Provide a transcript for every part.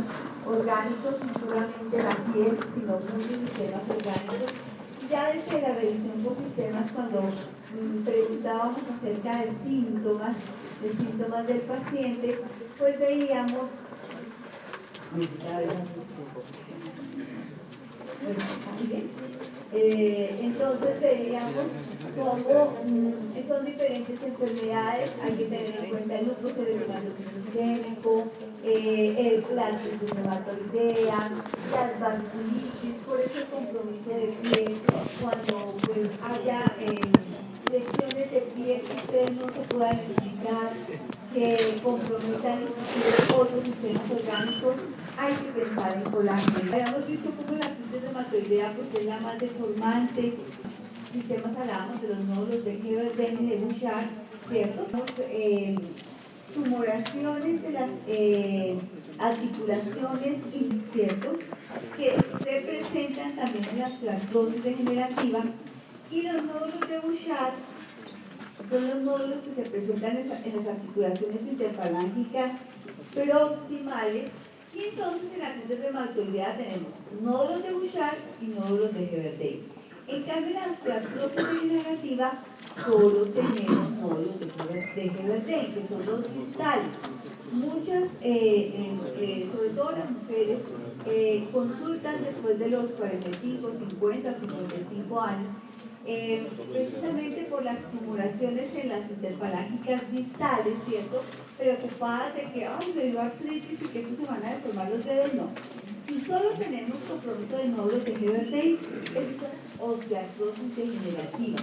sistemas orgánicos, no solamente la piel, sino muchos sistemas orgánicos. Ya desde la revisión por sistemas, cuando preguntábamos acerca de síntomas del paciente, pues veíamos entonces veíamos cómo son diferentes enfermedades. Hay que tener en cuenta el lupus eritematoso, la artritis reumatoidea, las vasculitis. Por eso el compromiso de piel, cuando pues haya lesiones de piel que ustedes no se puedan explicar, que comprometan inclusive otros sistemas orgánicos, hay que pensar en colágeno. Habíamos visto cómo la artritis reumatoidea pues es la más deformante. Sistemas, hablábamos de los nódulos de Heberdin y de Bouchard, ¿cierto? Tumoraciones de las articulaciones, ¿cierto?, que se presentan también en la osteoartrosis degenerativa, y los nódulos de Bouchard son los nódulos que se presentan en las articulaciones interfalángicas proximales. Y entonces en la artritis reumatoidea tenemos nódulos de Bouchard y nódulos de Heberdin. En cambio, en la osteoartrosis degenerativa solo tenemos nódulos de Heberdin, que son los distales. Muchas, sobre todo las mujeres, consultan después de los 45, 50, 55 años, precisamente por las tumoraciones en las interfalángicas distales, ¿cierto?, preocupadas de que, ay, me dio artritis y que eso se van a deformar los dedos. No. Si solo tenemos compromiso de nódulos de Heberdin, es osteoartrosis degenerativa,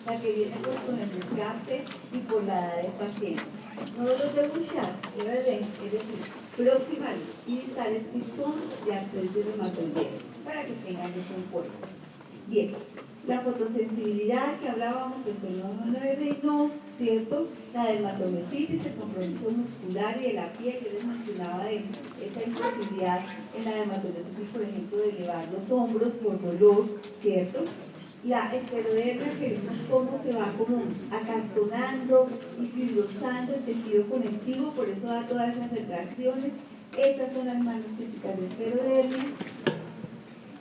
la que viene pues con el desgaste y por la edad del paciente. Nódulos de Bouchard, Heberdin, es decir, proximales y distales, y son de artritis reumatoidea, para que tengan eso en cuenta. Bien, la fotosensibilidad que hablábamos del fenómeno de Raynaud, ¿cierto? La dermatomiositis, el compromiso muscular y de la piel, que les mencionaba de esa imposibilidad en la dermatomiositis, por ejemplo, de elevar los hombros por dolor, ¿cierto? La esclerodermia, que vemos cómo se va como acartonando y fibrosando el tejido conectivo, por eso da todas esas retracciones. Estas son las manos típicas de esclerodermia.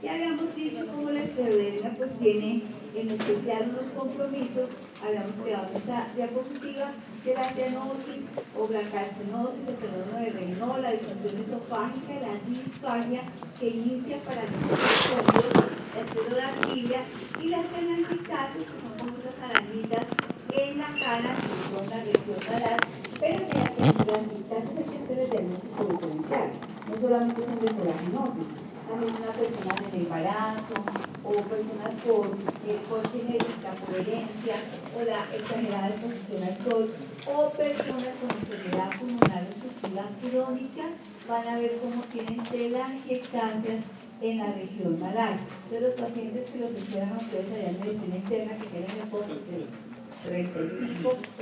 Y habíamos dicho cómo la esclerodermia pues tiene en especial unos compromisos. Habíamos creado esta diapositiva de la cianosis o la carcinosis, el fenómeno de Raynaud, la disfunción esofágica, la disfagia que inicia para los hombros, la esclerodermia y las telangiectasias, que son como esas arañitas en la cara, que son la región malar, pero en las telangiectasias hay que hacer el diagnóstico diferencial, no solamente son de colagenosis. También una persona en el embarazo, o personas por genética, por herencia, o la exagerada exposición al sol, o personas con enfermedad pulmonar obstructiva crónica, van a ver cómo tienen telangiectasias en la región malar. De los pacientes que los esperan a ustedes allá en medicina interna, que tienen el poco, del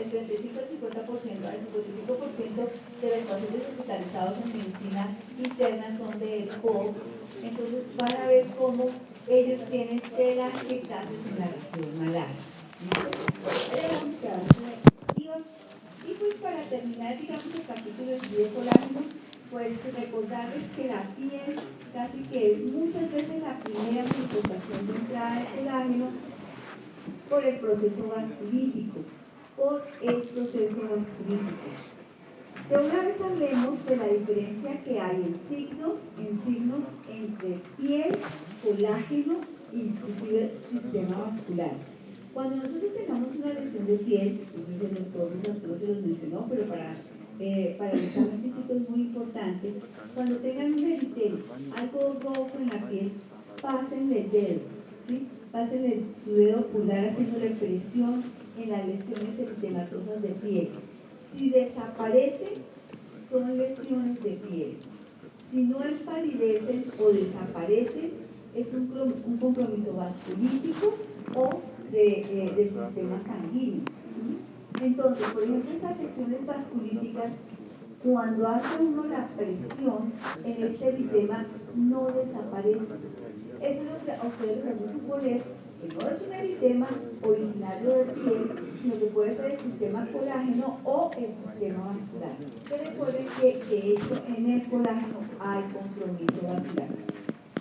35 al 50%, al 55% de los pacientes hospitalizados en medicina interna son de EPOC. Entonces van a ver cómo ellos tienen telangiectasias en la región malar. Y pues para terminar, digamos, el capítulo de colágeno, pues recordarles que la piel casi que es muchas veces la primera manifestación de entrada de colágeno por el proceso vasculítico, De una vez hablemos de la diferencia que hay en signos entre piel, colágeno e inclusive sistema vascular. Cuando nosotros tengamos una lesión de piel, entonces el doctor se los mencionó, pero para el examen físico es muy importante, cuando tengan un eritema, algo rojo en la piel, pásenle el dedo, ¿sí? Pásenle su dedo pulgar haciéndole presión en las lesiones eritematosas de piel. Si desaparecen, son lesiones de piel. Si no empalidecen o desaparecen, es un compromiso vasculítico o del sistema sanguíneo. Entonces, por ejemplo, estas lesiones vasculíticas, cuando hace uno la presión en este eritema, no desaparece. Eso es lo que a ustedes les hace suponer que no es un eritema originario de piel, sino que puede ser el sistema colágeno o el sistema vascular. Pero recuerden que de hecho en el colágeno hay compromiso vascular.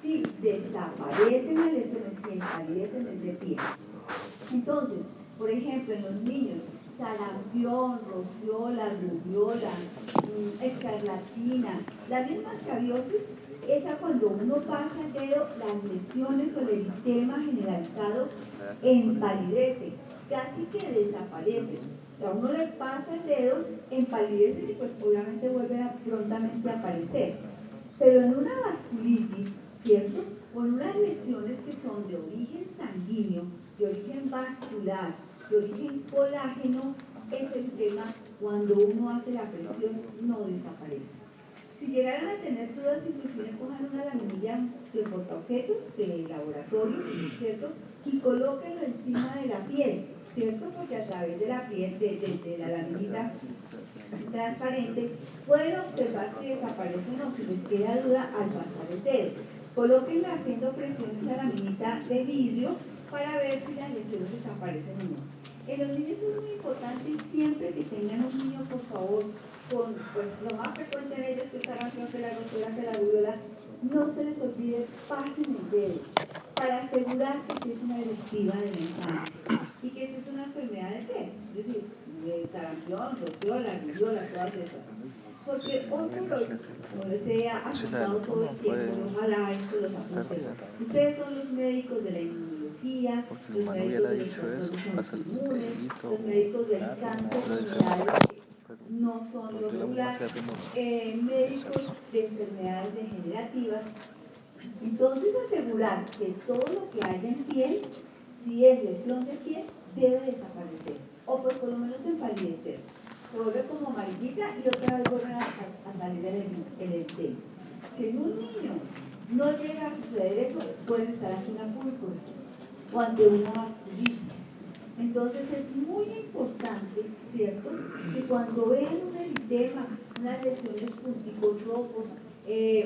Si desaparecen las lesiones y empalidecen el de piel. Entonces, por ejemplo, en los niños, sarampión, rociola, rubiola, escarlatina, la misma escabiosis, esa cuando uno pasa el dedo, las lesiones o el eritema generalizado empalidece, casi que desaparece. O sea, uno le pasa el dedo, empalidece y pues obviamente vuelve prontamente a aparecer. Pero en una vasculitis, ¿cierto? O en unas lesiones que son de origen sanguíneo, de origen vascular, de origen colágeno, ese tema, cuando uno hace la presión, no desaparece. Si llegaran a tener dudas, inclusive cojan una laminilla de portaobjetos de laboratorio, ¿cierto? Y colóquenlo encima de la piel, ¿cierto? Porque a través de la piel, de la laminita transparente, pueden observar si desaparece o no, si les queda duda al pasar el dedo. Colóquenla haciendo presión en la laminita de vidrio para ver si las lesiones desaparecen o no. En los niños es muy importante siempre que tengan un niño, por favor, con pues, lo más frecuente en ellos que es sarampión, que la rosura, que la rubiola, no se les olvide, pasen el dedo para asegurarse que es una electiva de la infancia y que es una enfermedad de qué, es decir, de sarampión, rosura, rubiola, todas esas. Porque otro como les he apuntado todo el tiempo, ojalá esto los apunte. Ustedes son los médicos de la inmunología, los médicos de los trastornos inmunes, los médicos del cáncer, no son los regulares, médicos de enfermedades degenerativas. Entonces asegurar que todo lo que haya en piel, si es lesión de piel, debe desaparecer, o pues por lo menos empalidecer. Se vuelve como amarillita y otra vez vuelve a salir el eritema. Si en un niño no llega a suceder eso, puede estar ante una púrpura o ante una vasculitis. Entonces es muy importante, ¿cierto?, que cuando vean un eritema, unas lesiones punticos rojos,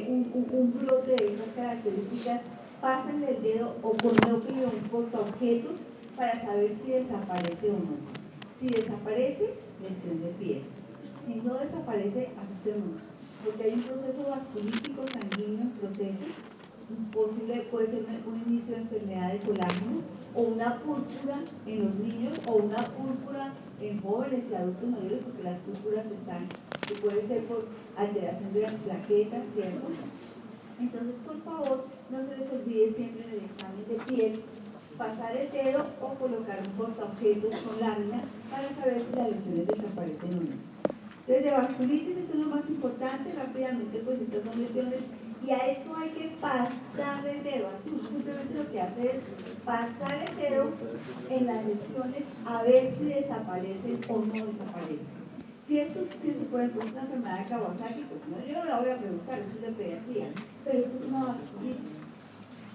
un brote de esas características, pasen el dedo o colóquenle un portaobjetos para saber si desaparece o no. Si desaparece, lesión de piel. Si no desaparece, asustémonos, porque hay un proceso vasculítico sanguíneo en proceso. Posible puede ser un inicio de enfermedad de colágeno o una púrpura en los niños o una púrpura en jóvenes y adultos mayores, porque las púrpuras están, que puede ser por alteración de las plaquetas, ¿cierto? Entonces, por favor, no se les olvide siempre en el examen de piel pasar el dedo o colocar un portaobjetos con lámina para saber si las lesiones desaparecen o no. Desde vasculitis, esto es lo más importante, rápidamente pues estas son lesiones y a esto hay que pasar el dedo, así simplemente lo que hace es pasar el dedo en las lesiones a ver si desaparecen o no desaparecen. Si esto por ejemplo es una enfermedad de Kawasaki, pues no, yo no la voy a preguntar, eso es de pediatría, pero esto es una vasculitis.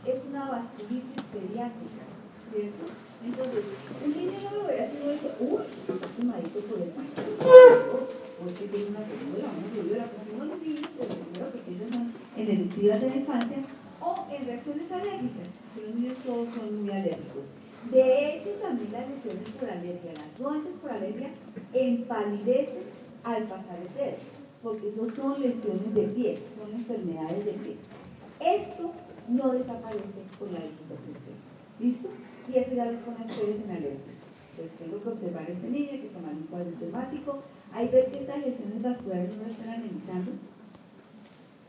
Es una vasculitis pediátrica, ¿cierto? Entonces, un niño no lo ve así, no dice, uy, está tomadito por el pantalón, o es que tiene una rubiola, porque unos niños, lo primero que piensan son en eruptivas de la infancia, o en reacciones alérgicas, que los niños todos son muy alérgicos. De hecho, también las lesiones por alergia, las ronchas por alergia, empalidecen al pasar el dedo, porque eso son lesiones de piel, son enfermedades de piel. Esto no desaparece con la digitación. ¿Listo? Y eso ya los pone a ustedes en alerta. Entonces tengo que observar a este niño, que tomar un cuadro temático. Hay ver que estas lesiones vasculares no están analizando,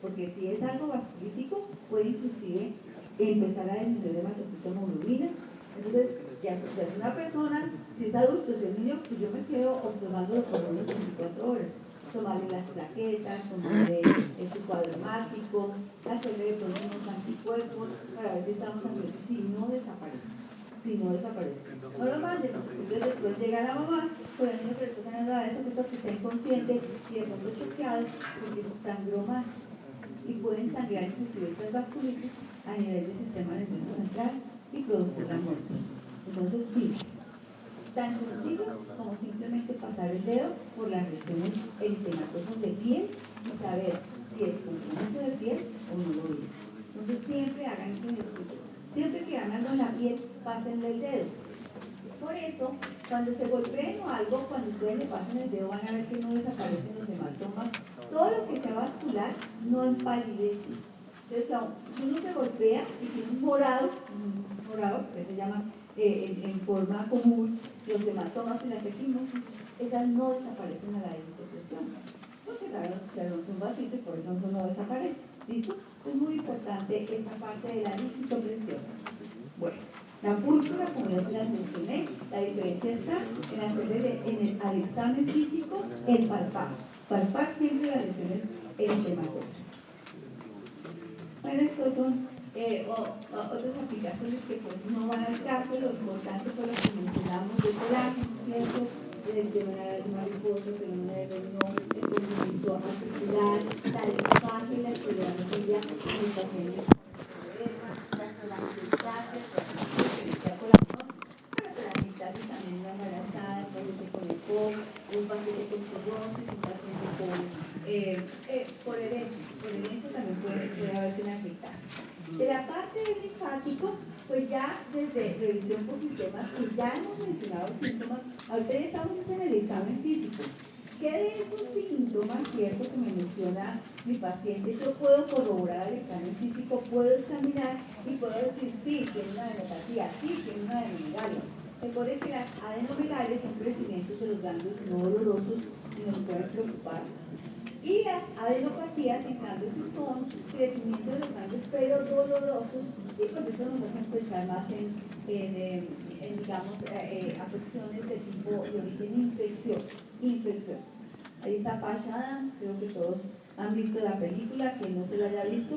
porque si es algo vasculítico, puede inclusive empezar a disminuir hematocritohemoglobina. Entonces, ya es una persona, si es adulto, si es niño, pues yo me quedo observándolo por unos 24 horas. Tomarle las plaquetas, tomarle su cuadro hemático, hacerle de pronto unos anticuerpos para ver si estamos haciendo, si no desaparece. Si no desaparece. No lo manden, porque después llega la mamá, con el niño que le tocan a eso, que está inconsciente y de pronto choqueado porque sangró más. Y pueden sangrar inclusive estas vasculitis a nivel del sistema nervioso central y producir la muerte. Entonces, sí, tan sencillo como simplemente pasar el dedo por las regiones eritematosas de piel y saber si es compromiso de piel o no lo es. Entonces siempre hagan ese ejercicio. Siempre que hagan algo en la piel, pásenle el dedo. Por eso, cuando se golpeen o algo, cuando ustedes le pasen el dedo, van a ver que no desaparecen los hematomas. Todo lo que sea vascular no empalidece. Entonces, si uno se golpea y tiene un morado, que se llaman en forma común, los hematomas y las equimosis, esas no desaparecen a la deshipopresión. Porque se rompe un vasito y por eso no desaparece. ¿Listo? Es muy importante esta parte de la deshipopresión. Bueno, la púrpura, como ya se las mencioné, la diferencia está en hacerle al examen físico el palpar. Palpar siempre las lesiones eritematosa. Bueno, estos son otras aplicaciones que pues no van al caso. Lo importante fue lo que mencionamos de colágeno, ¿cierto? De mariposa, fenómeno de Renault, el movimiento articular, la disfagia y la tolerabilidad en los pacientes la solangiectasia, pero la amistasis también una embarazada, un paciente con EPOC, un paciente con cirrosis, un paciente por herencia también puede haberse una amistasis. De la parte del linfático, pues ya desde revisión por sistemas, pues ya hemos mencionado síntomas, ahorita ya estamos en el examen físico. ¿Qué de esos síntomas, cierto, que me menciona mi paciente, yo puedo corroborar al examen físico, puedo examinar y puedo decir, sí, tiene una adenopatía, sí, tiene una adenomegalia? Recuerden que las adenomegalias son crecimientos de los ganglios no dolorosos y nos pueden preocupar. Y las adenopatías, en cambio, son crecimientos de los ganglios pero dolorosos, y pues eso nos hace pensar más en digamos, afecciones de tipo de origen infección. Ahí está Pasha Adams, creo que todos han visto la película, que no se la haya visto,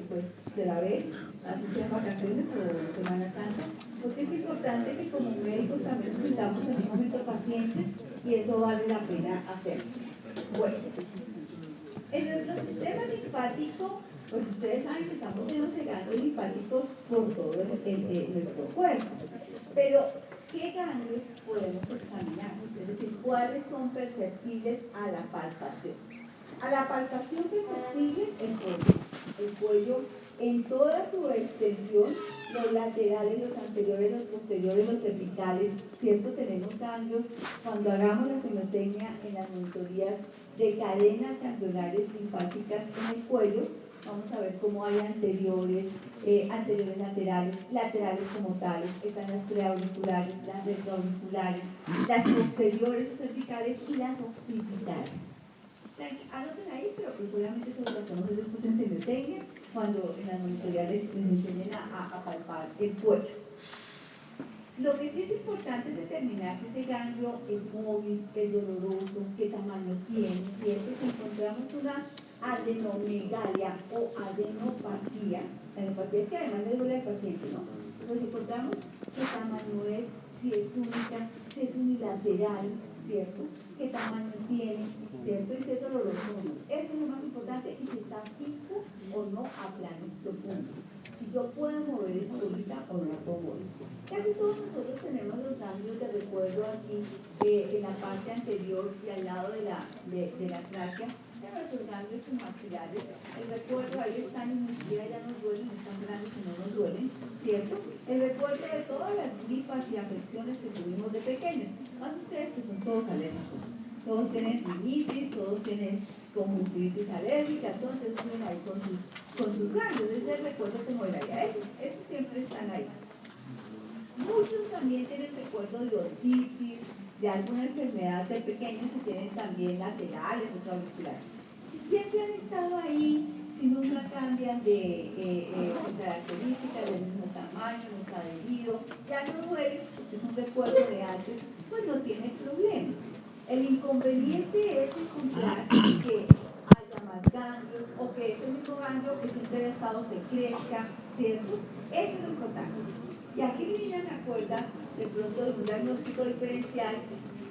pues se la ve, así sea en vacaciones o Semana Santa, porque es importante que como médicos también cuidamos en un momento pacientes y eso vale la pena hacerlo. Bueno, en nuestro sistema linfático, pues ustedes saben que estamos llenos de ganglios linfáticos por todo nuestro cuerpo. Pero, ¿qué ganglios podemos examinar? Es decir, ¿cuáles son perceptibles a la palpación? A la palpación perceptible, el cuello en toda su extensión, los laterales, los anteriores, los posteriores, los cervicales, ¿cierto? Tenemos ganglios cuando hagamos la semotecnia en las monitorías de cadenas ganglionares linfáticas en el cuello. Vamos a ver cómo hay anteriores laterales, laterales como tales, están las preauriculares, las retroauriculares, las posteriores cervicales y las occipitales. Anoten ahí, pero pues obviamente eso lo hacemos después en semotecnia, cuando en las monitorías les enseñen a palpar el cuello. Lo que sí es importante es determinar si ese ganglio es móvil, es doloroso, qué tamaño tiene, ¿cierto? Si encontramos una adenomegalia o adenopatía, la adenopatía es que además le duele al paciente, ¿no? Entonces encontramos qué tamaño es, si es única, si es unilateral, ¿cierto? Qué tamaño tiene, ¿cierto? Y si es doloroso o no. Eso es lo más importante, y si está fijo o no a plano profundo. Si yo puedo mover esa bolita o no la puedo mover. Casi todos nosotros tenemos los ganglios de recuerdo aquí en la parte anterior y al lado de la tráquea, de nuestros ganglios maxilares. El recuerdo ahí están y ni siquiera ya nos duelen, están grandes y no nos duelen, ¿cierto? El recuerdo de todas las gripas y afecciones que tuvimos de pequeños. Más ustedes que son todos alérgicos. Todos tienen rinitis, todos tienen conjuntivitis alérgica, entonces tienen ahí con sus ganglios. Ese es el recuerdo como era ya. Esos siempre están ahí. Muchos también tienen recuerdo de otitis, de alguna enfermedad de pequeños que tienen también laterales o auriculares. Siempre han estado ahí, si nunca cambian de características, del mismo tamaño, no está adherido, ya no duele, porque es un recuerdo de antes, pues no tiene problema. El inconveniente es encontrar que haya más ganglios o que ese mismo ganglio que siempre había estado se crezca, ¿cierto? Eso es lo importante. Y aquí Lina me acuerda de pronto de un diagnóstico diferencial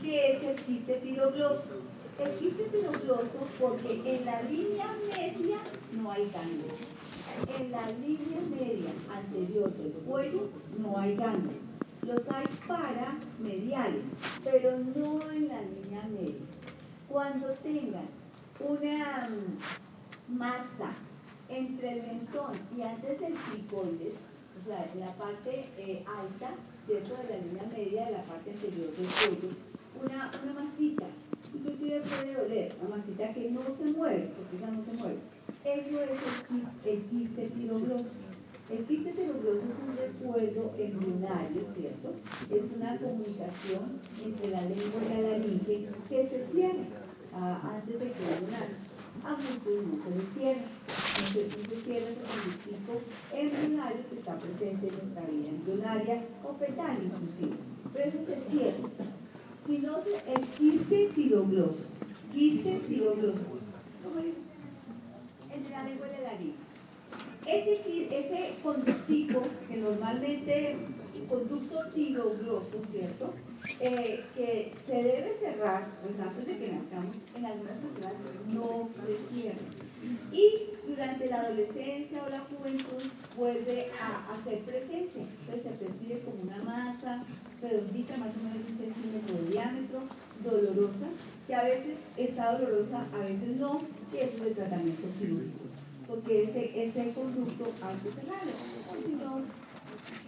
que es el quiste pirogloso. El quiste pirogloso porque en la línea media no hay ganglios. En la línea media anterior del cuello no hay ganglios. Los hay paramediales, pero no en la línea media. Cuando tengan una masa entre el mentón y antes del cricoides, o sea, en la parte alta, ¿cierto?, de la línea media de la parte anterior del cuello, una masita, inclusive puede doler, una masita que no se mueve, porque esa no se mueve. Eso es el quiste tiroglósico. El quiste tiroglósico es un recuerdo embrionario, ¿cierto? Es una comunicación entre la lengua y la laringe que se cierra antes de que nace. A muchos no se les cierra. Entonces se cierra ese conductico embrionario que está presente en nuestra vida embrionaria o fetal inclusive. Pero eso se cierra. Si no, el quiste tiroglósico. Quiste tiroglósico. ¿Cómo es? Entre la lengua y la laringe. Ese conductico, que normalmente, el conducto tiroglósico, ¿cierto?, que se debe cerrar, pues antes de que nazcamos, en algunas personas no se cierra. Y durante la adolescencia o la juventud vuelve a ser presente. Entonces se percibe como una masa redondita, más o menos 1 centímetro de diámetro, dolorosa, que a veces está dolorosa, a veces no, y eso es el tratamiento quirúrgico. Porque ese conducto hay que cerrarlo, o si no,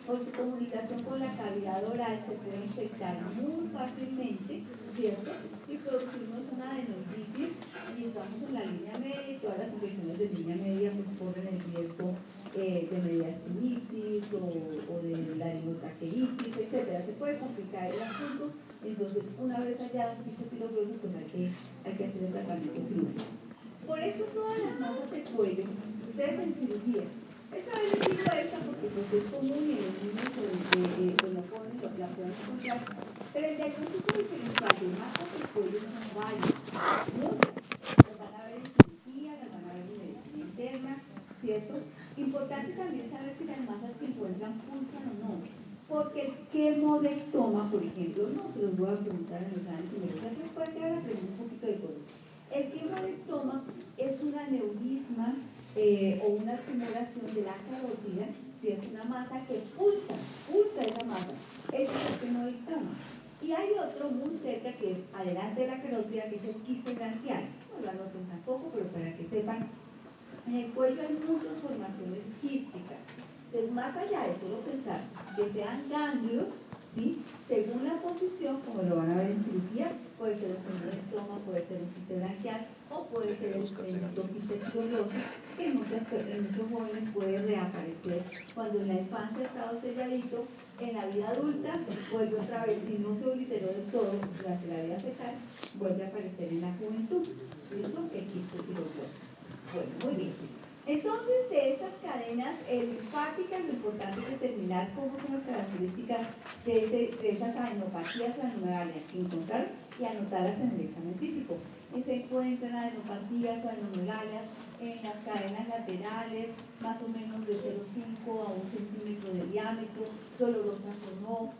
por su comunicación con la cavidad oral se puede infectar muy fácilmente, ¿cierto? Y producimos una adenoiditis y estamos en la línea media y todas las infecciones de línea media pues corren el riesgo de mediastinitis o de laringotraqueitis, etcétera. Se puede complicar el asunto, entonces una vez allá un quiste tiroglósico pues hay que hacer el tratamiento quirúrgico. Por eso todas las masas de cuello, ustedes en cirugía, esta vez les digo esta porque pues es común y los niños pues lo ponen, la pueden encontrar, pero el diagnóstico diferencial de masas de cuello son varios, muchas. Las van a ver en cirugía, las van a ver en medicina interna, ¿cierto? Importante también saber si las masas que encuentran pulsan o no, porque el quemodectoma, por ejemplo, no se los voy a preguntar en los años primeros, ya se puede quedar aprendiendo un poquito de cosas. El quemodectoma es un aneurisma o una tumoración de la carótida, si es una masa que pulsa esa masa, eso es el quemodectoma. Y hay otro muy cerca que es adelante de la carótida, que es el quiste branquial. No lo anoten tampoco, pero para que sepan, en el cuello hay muchas formaciones quísticas. Entonces, más allá de solo pensar que sean ganglios, ¿sí?, según la posición, como lo van a ver en cirugía, puede ser un quemodectoma, puede ser un quiste branquial o puede ser el quiste tiroglósico, que en muchos jóvenes puede reaparecer cuando en la infancia ha estado selladito, en la vida adulta vuelve otra vez, si no se obliteró del todo durante la vida fetal, vuelve a aparecer en la juventud. ¿Listo? El quiste tiroglósico. Bueno, muy bien. Entonces, de estas cadenas linfáticas, lo importante es determinar cómo son las características de esas adenopatías o adenomegalias que encontrar y anotarlas en el examen físico. Se encuentran adenopatías o adenomegalias en las cadenas laterales, más o menos de 0,5 a 1 centímetro de diámetro, dolorosas o no,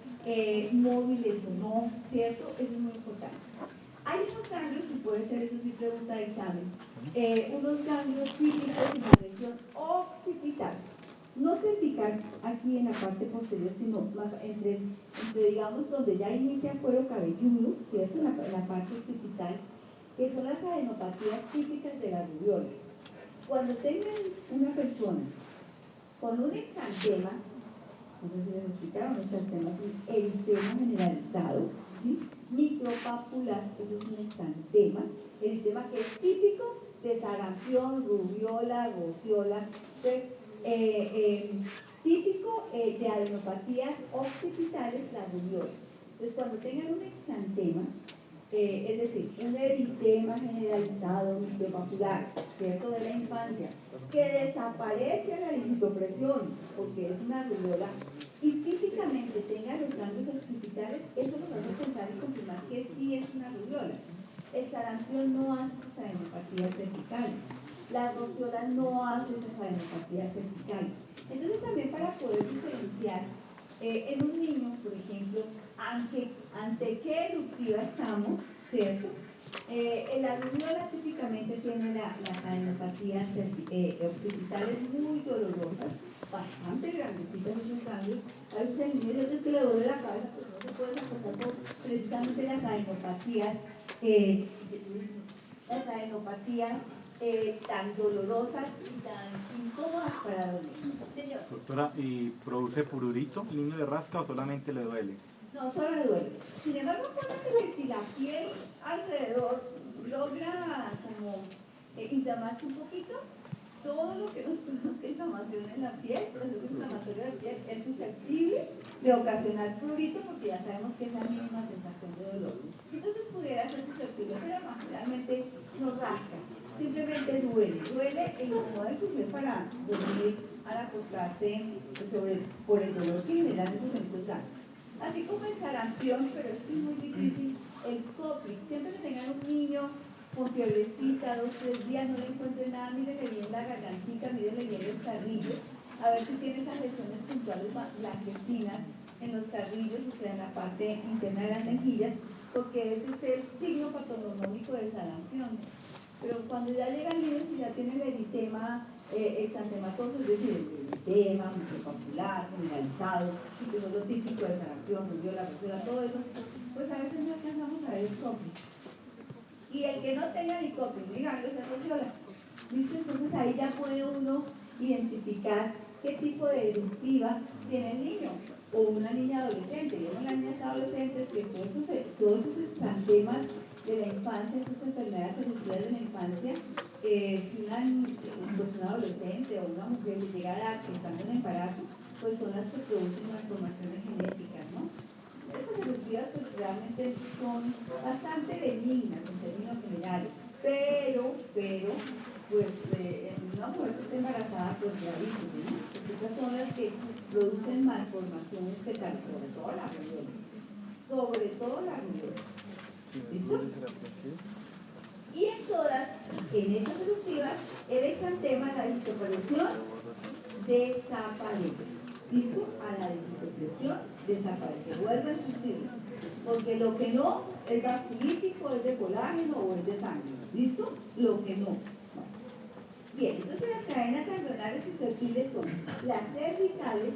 móviles o no, ¿cierto? Eso es muy importante. Hay unos ganglios, y puede ser, eso sí pregunta de examen, unos ganglios típicos en la región occipital, no cervical aquí en la parte posterior, sino más entre digamos, donde ya inicia el cuero cabelludo, ¿cierto?, en la parte occipital, que son las adenopatías típicas de la rubiola. Cuando tengan una persona con un exantema, no sé si les explicaron, un exantema es un eritema generalizado, ¿sí?, micropapular, eso es un exantema, eritema que es típico de sarampión, rubiola, gociola, típico de adenopatías occipitales, la rubiola. Entonces, cuando tengan un exantema, es decir, un eritema generalizado micropapular, ¿cierto?, de la infancia, que desaparece a la digitopresión, porque es una rubiola, y típicamente tenga los ganglios occipitales, eso nos hace pensar y confirmar que sí es una rubiola. El sarampión no hace esas adenopatías cervicales, la rociola no hace esas adenopatías cervicales. Entonces, también para poder diferenciar en un niño, por ejemplo, ante qué eruptiva estamos, ¿cierto? En la rubiola típicamente tiene las adenopatías occipitales muy dolorosas, bastante grandecitas esos ganglios. A veces el niño dice que le duele la cabeza, pero no se puede soportar por precisamente las adenopatías tan dolorosas y tan incómodas para dormir. Señor. Doctora, ¿y produce prurito el niño de rasca o solamente le duele? No, solo le duele. Sin embargo, acuérdense que si la piel alrededor logra como inflamarse un poquito, todo lo que nos produce inflamación en la piel, proceso inflamatorio de la piel, es susceptible de ocasionar prurito porque ya sabemos que es la misma sensación de dolor. Entonces pudiera ser susceptible, pero no, realmente no rasca. Simplemente duele e incomoda inclusive para dormir al acostarse por el dolor que generan esos centros blancos. Así como el sarampión, pero esto es muy difícil, el cóplic. Siempre que tengan un niño con fiebrecita, 2 o 3 días, no le encuentren nada, mírenle bien la gargantita, mírenle bien los carrillos, a ver si tiene esas lesiones puntuales blanquecinas en los carrillos, o sea, en la parte interna de las mejillas, porque ese es el signo patognomónico del sarampión. Pero cuando ya llegan niños y ya tienen el eritema exantematoso, es decir, el eritema musculopapular, generalizado, y que es lo típico del sarampión, rubiola, rosera, todo eso, pues a veces no alcanzamos a ver el cóplic. Y el que no tenga ni cóplic, díganlo, es rubiola. ¿Listo? Entonces ahí ya puede uno identificar qué tipo de eruptiva tiene el niño o una niña adolescente. Y una niña adolescente que todos esos exantemas de la infancia, esas enfermedades eruptivas de la infancia, si una adolescente o una mujer le llega a dar estando en embarazo, pues son las que producen malformaciones genéticas, ¿no? Estas eruptivas pues realmente son bastante benignas en términos generales, pero pues en una mujer que está embarazada pues gravísimo, ¿no? Porque estas son las que producen malformaciones fetales, sobre todo la rubiola. ¿Listo? Y en estas eruptivas, el exantema, la deshistopresión, desaparece. ¿Listo? A la deshistopresión desaparece, vuelve a existir. Porque lo que no es vasculítico, es de colágeno o es de sangre. ¿Listo? Lo que no. Bien, entonces las cadenas ganglionares susceptibles son las cervicales,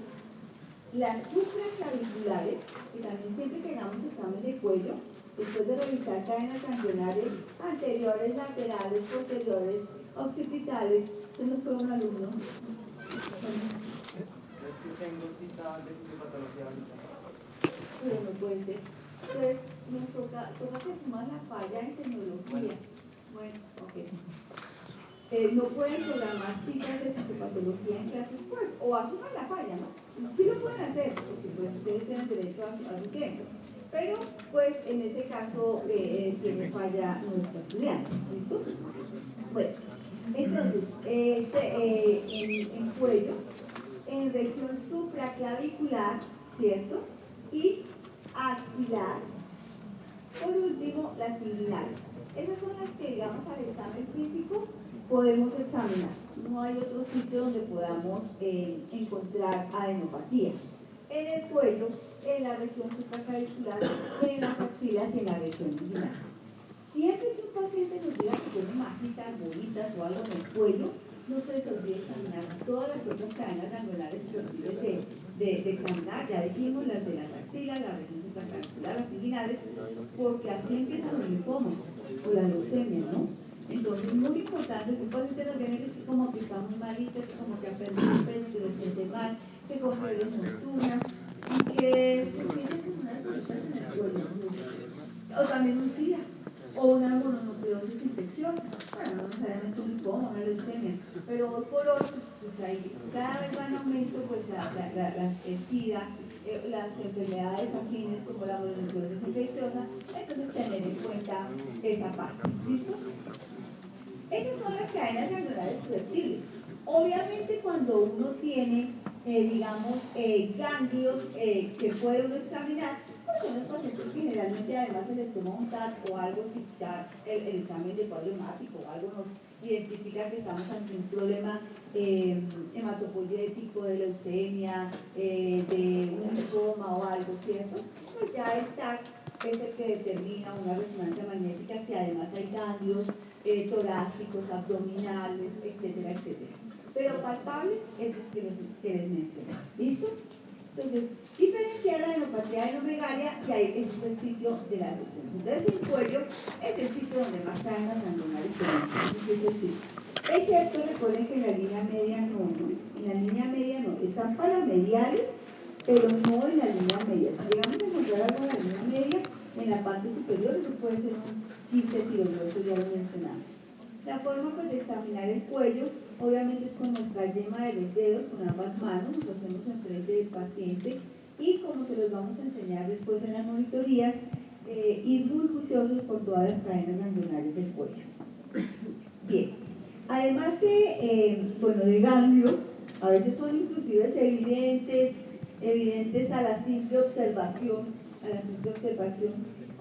las supraclaviculares, que también siempre que hagamos examen de cuello, después de revisar cadenas ganglionares anteriores, laterales, posteriores, occipitales, se nos fue un alumno. Es que tengo cita de fisiopatología ahorita. Pero no puede ser. Entonces, nos toca que sumar la falla en tecnología. Bueno, ok. No pueden programar citas de fisiopatología en clases pues, o asuman la falla, ¿no? Sí lo pueden hacer, porque pues ustedes tienen derecho a su tiempo. Pero, pues, en ese caso, tiene falla nuestro estudiante, ¿listo? Bueno, entonces, en cuello, en región supraclavicular, ¿cierto? Y axilar. Por último, las inguinales. Esas son las que, digamos, al examen físico podemos examinar. No hay otro sitio donde podamos encontrar adenopatía. En el cuello, en la región supraclavicular, en las axilas y en la región inguinal. Siempre que un paciente nos diga que tiene masitas, bolitas o algo en el cuello, no se les olvide examinar todas las otras cadenas ganglionares susceptibles de examinar. Ya dijimos las de las axilas, la región supraclavicular, las inguinales, porque así empiezan los linfomas o la leucemia, ¿no? Entonces, muy importante, si un paciente nos viene que como que está muy malito, que como que ha perdido peso, que se siente mal, que con fiebre nocturna, y que se siente como unas bolitas en el cuello, o también un SIDA, o una mononucleosis infecciosa, bueno, no necesariamente un linfoma, una leucemia, pero hoy por hoy, pues ahí cada vez va en aumento pues el SIDA, las enfermedades afines como la mononucleosis infecciosa, entonces tener en cuenta esa parte, ¿listo? Esas son las cadenas ganglionares susceptibles. Obviamente cuando uno tiene, digamos, ganglios que puede uno examinar, pues son los pacientes que generalmente además se les toma un TAC o algo, si ya el examen de cuadro hemático o algo nos identifica que estamos ante un problema hematopoyético, de leucemia, de un linfoma o algo, ¿cierto? Pues ya el TAC es el que determina una resonancia magnética si además hay ganglios torácicos, abdominales, etcétera, etcétera. Pero palpables es el que les mencioné. ¿Listo? Entonces, diferenciar la adenopatía adenomegalia, que ahí es el sitio de la lesión. Entonces, el cuello es el sitio donde más cadenas ganglionares tenemos. Excepto, recuerden que en la línea media no, ¿no? En la línea media no, esta mediales, pero no en la línea media. Si llegamos a encontrar algo en la línea media, en la parte superior, eso puede ser un quiste tiroidoso, ya lo mencionamos. La forma pues, de examinar el cuello, obviamente es con nuestra yema de los dedos, con ambas manos, nos hacemos enfrente del paciente y como se los vamos a enseñar después en las monitorías, ir muy juiciosos por todas las cadenas ganglionarias del cuello. Bien, además de ganglios, a veces son inclusive evidentes a la simple observación,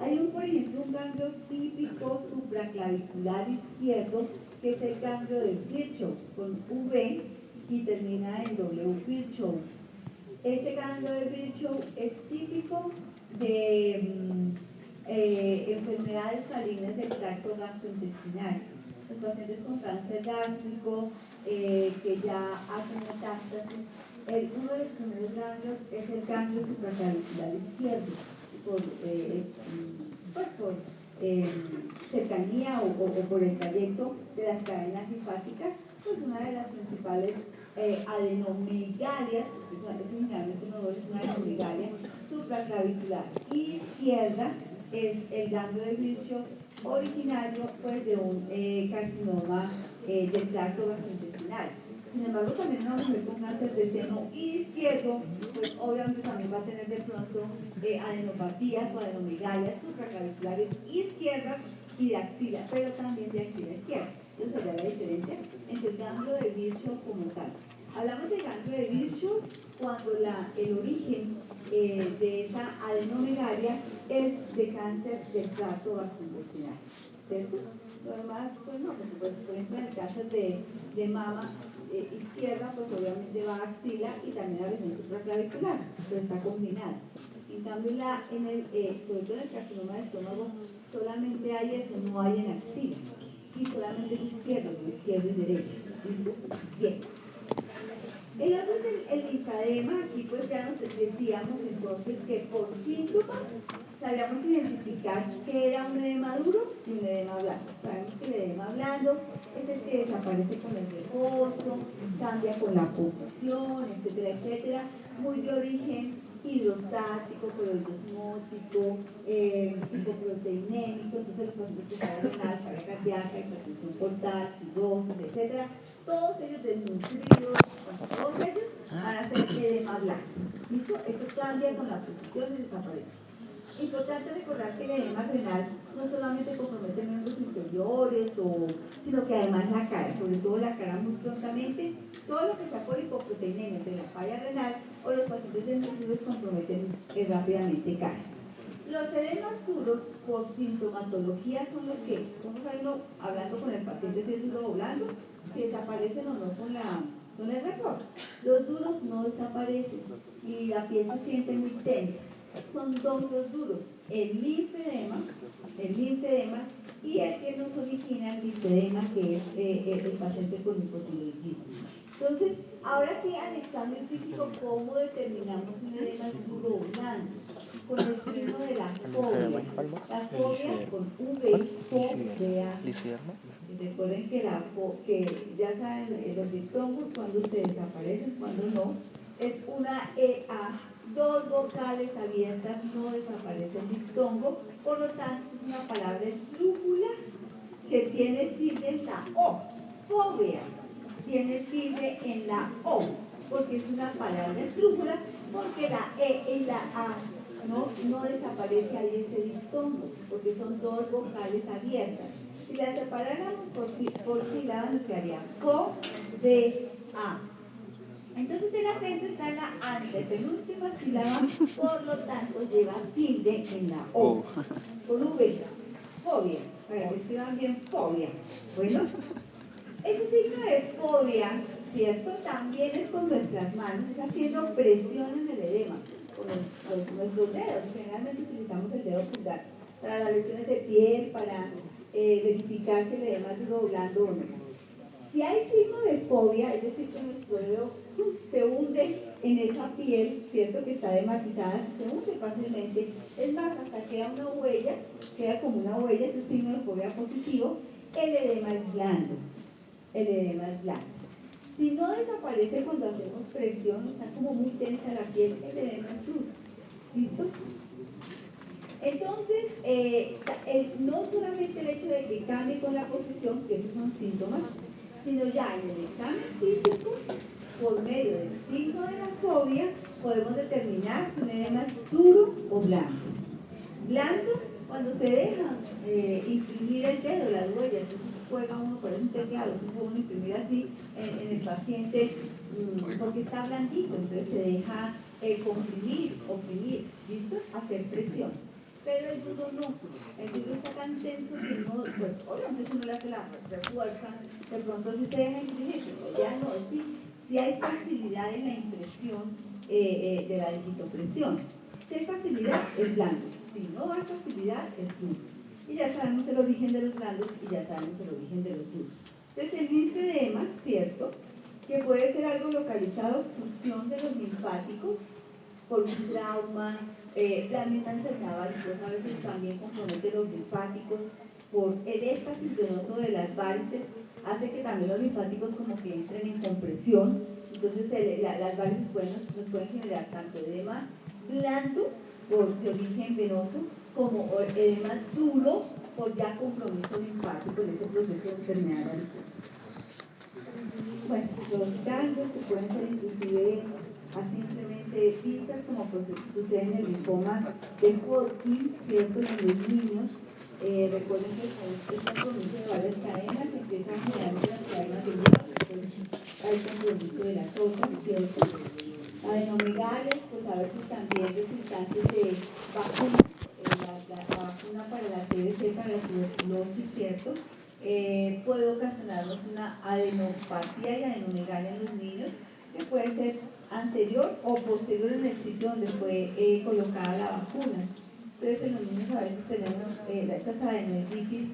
Hay por ejemplo, un ganglio típico supraclavicular izquierdo, que es el ganglio de Virchow, con V y termina en W. Virchow. Este ganglio de Virchow es típico de enfermedades malignas del tracto gastrointestinal. Los pacientes con cáncer gástrico que ya hacen metástasis, uno de los primeros ganglios es el ganglio supraclavicular izquierdo, por cercanía o por el trayecto de las cadenas linfáticas, pues una de las principales adenomegalias, generalmente no es una adenomegalia supraclavicular izquierda, es el ganglio de Virchow, originario pues de un carcinoma del tracto gastrointestinal. Sin embargo, también una mujer con cáncer de seno izquierdo, pues obviamente también va a tener de pronto adenopatías o adenomegalias supraclaviculares izquierdas y de axila, pero también de axila izquierda. Entonces, sería la diferencia entre el ganglio de Virchow como tal. Hablamos de ganglio de Virchow cuando el origen de esa adenomegalia es de cáncer del tracto gastrointestinal. ¿Cierto? Lo demás, pues no, por ejemplo, en el cáncer de mama izquierda, pues obviamente va a axila y también a la región supraclavicular, pero está combinado. En cambio, sobre todo en el carcinoma de estómago, solamente hay eso, no hay en axila. Y solamente es izquierdo y derecho. Bien. El otro es el linfadema. Aquí pues ya nos decíamos entonces que por síntomas sabíamos identificar que era un edema duro y un edema blando. Sabemos que el edema blando es el que desaparece con el reposo, cambia con la posición, etcétera, etcétera, muy de origen hidrostático, coloidosmótico, hipoproteinémico, entonces los pacientes que saben renal, carga cardíaca, hipertensión portal, cirrosis, etcétera, todos ellos desnutridos, todos ellos van a ser edema blando. ¿Listo? Esto cambia con la posición y desaparece. Importante recordar que el edema renal no solamente compromete miembros inferiores, sino que además la cara, sobre todo la cara muy prontamente, todo lo que sea por hipoproteinemia de la falla renal o los pacientes desnutridos comprometen rápidamente cara. Los edemas duros por sintomatología son los que, vamos a verlo hablando con el paciente si es duro o blando, si desaparecen o no con el reporte. Los duros no desaparecen y la piel se siente muy tensa. Son dos los duros, el linfedema y el que nos origina el linfedema, que es el paciente con hipotiroidismo. Entonces, ahora sí, al examen físico, ¿cómo determinamos un edema duro o blando? Con el signo de la fobia. La fobia con V, fobia. Recuerden que ya saben, los diptongos, cuando se desaparecen, cuando no, es una EA, dos vocales abiertas, no desaparece el diptongo, por lo tanto es una palabra esdrújula que tiene tilde en la O. Fobia tiene tilde en la O, porque es una palabra esdrújula, porque la E y la A no desaparece ahí ese diptongo, porque son dos vocales abiertas. Si las separáramos por sílabas, nos quedaría co, de, a. Entonces el acento está en la antepenúltima sílaba, por lo tanto lleva tilde en la O, con V, fobia, para que escriban bien fobia. Bueno, ese signo de fobia, ¿cierto? También es con nuestras manos, es haciendo presión en el edema, con nuestros dedos. Generalmente utilizamos el dedo pulgar para las lesiones de piel, para verificar si el edema es duro o blando o no. Si hay signo de fobia, es decir, que nuestro dedo se hunde en esa piel, ¿cierto? Que está dematizada, se hunde fácilmente. Es más, hasta queda una huella, queda como una huella, ese signo de fobia positivo. El edema es blando. El edema es blando. Si no desaparece cuando hacemos presión, está como muy tensa la piel, el edema es duro. ¿Listo? Entonces, no solamente el hecho de que cambie con la posición, que esos son síntomas, sino ya en el examen físico, por medio del signo de la fobia, podemos determinar si un edema es duro o blando. Blando, cuando se deja imprimir el dedo, las huellas, entonces juega uno por un teclado, entonces uno imprimir así en el paciente, porque está blandito, entonces se deja comprimir, oprimir, ¿listo? Hacer presión. Pero el duro no, el duro está tan tenso que no, pues obviamente si uno le hace la fuerza, de pronto sí se deja imprimir, pero ya no, sí hay facilidad en la impresión de la digitopresión. Si hay facilidad, es blando. Si no hay facilidad, es duro. Y ya sabemos el origen de los blandos y ya sabemos el origen de los duros. Entonces, el linfedema, ¿cierto? Que puede ser algo localizado, obstrucción de los linfáticos, por un trauma, la misma enfermedad varicosa a veces también compromete los linfáticos, por el éxtasis venoso de las varices, hace que también los linfáticos como que entren en compresión, entonces las varices nos pueden generar tanto edema blando, de origen venoso, como edema duro, por ya compromiso linfático en ese proceso de enfermedad varicosa. Bueno, los cambios que pueden ser inclusive así simplemente vistas como sucede en el linfoma de Hodgkin, ¿cierto? En los niños, recuerden que es un compromiso de varias cadenas, empiezan a generar las cadenas de luz, después hay compromiso de las otras, ¿cierto? Adenomegalias, pues a veces también resultantes de vacunas, la vacuna para la TBC, para la tuberculosis, ¿cierto? Puede ocasionarnos una adenopatía y adenomegalia en los niños, que puede ser anterior o posterior en el sitio donde fue colocada la vacuna. Entonces en los niños a veces tenemos estas adenoiditis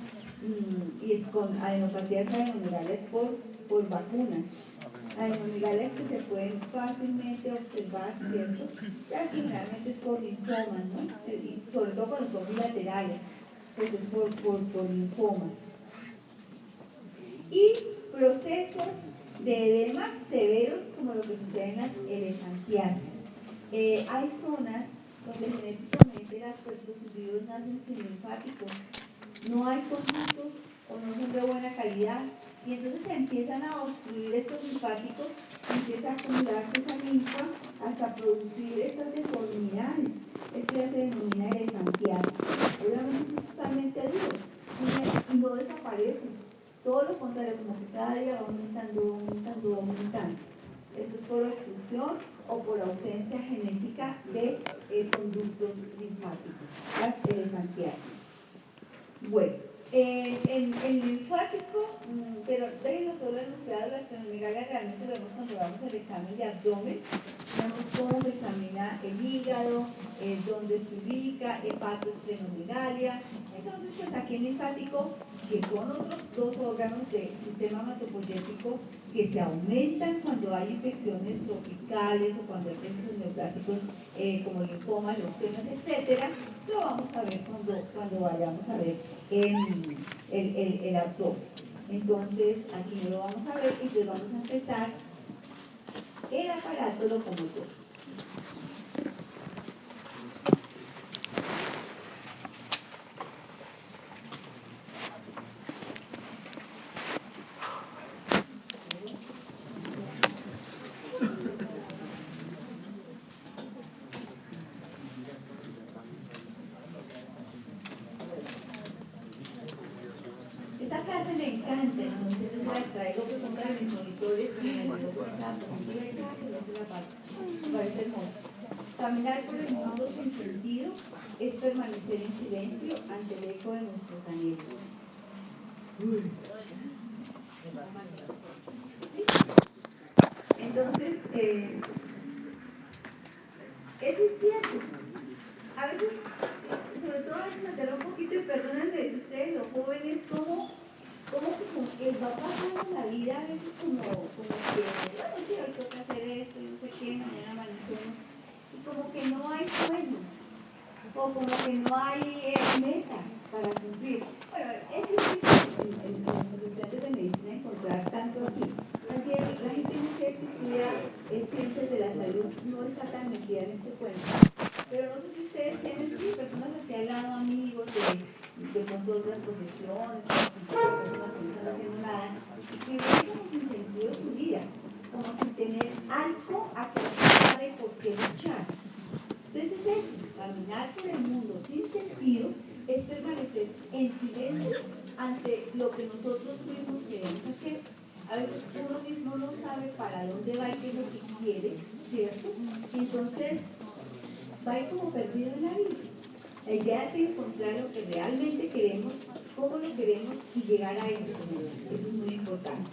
y con adenopatías adenomegalias por vacunas. Adenomegalias que se pueden fácilmente observar, ¿cierto? Ya generalmente es por linfomas, ¿no? Y sobre todo cuando son bilaterales, pues es por linfomas. Y procesos de edema severos como lo que sucede en las elefantiasis. Hay zonas donde genéticamente los individuos nacen sin linfáticos, no hay conductos o no son de buena calidad y entonces se empiezan a obstruir estos linfáticos, empieza a acumularse esa linfa hasta producir estas deformidades. Esto ya se denomina elefantiasis. Obviamente es totalmente duro y no desaparece. Todo lo contrario, como que cada día va aumentando. Esto es por obstrucción o por ausencia genética de conductos linfáticos, las elefantiasis. Bueno, el linfático, pero déjenlo solo enunciado, la adenomegalias realmente lo vemos cuando vamos al examen de abdomen, vemos cómo se examina el hígado, dónde se ubica, hepatoesplenomegalia. Entonces, pues aquí el linfático, que son otros dos órganos del sistema hematopoyético que se aumentan cuando hay infecciones tropicales o cuando hay procesos neoplásicos como linfomas, leucemias, etcétera, lo vamos a ver cuando vayamos a ver el abdomen. Entonces, aquí no lo vamos a ver y entonces vamos a empezar el aparato locomotor. Esta clase me encanta, entonces la traigo que comprar mis monitores y me ayudó con esta positiva y la parte. Me parece hermoso. Caminar por el mundo sin sentido es permanecer en silencio ante el eco de nuestros anhelos. Entonces, eso es cierto. A veces, sobre todo a veces meterlo un poquito y perdónenme ustedes, los jóvenes, como que va pasando la vida a veces como que, bueno, sí, hoy toca hacer esto, y no sé qué, mañana amanecemos, y como que no hay sueño, o como que no hay meta para cumplir. Bueno, es difícil en los estudiantes de medicina encontrar tanto así. La gente ciencias de la salud no está tan metida en este cuento. Pero no sé si ustedes tienen personas así al lado, amigos de pronto otras profesiones, personas que no están haciendo nada, y que ven como sin sentido su vida, como sin tener algo a que de por qué luchar. Entonces es caminar por el mundo sin sentido, es permanecer en silencio ante lo que nosotros mismos queremos hacer. A veces uno mismo no sabe para dónde va y qué es lo que quiere, ¿cierto? Entonces va a ir como perdido en la vida. La idea es encontrar lo que realmente queremos, cómo lo queremos y llegar a eso. Eso es muy importante.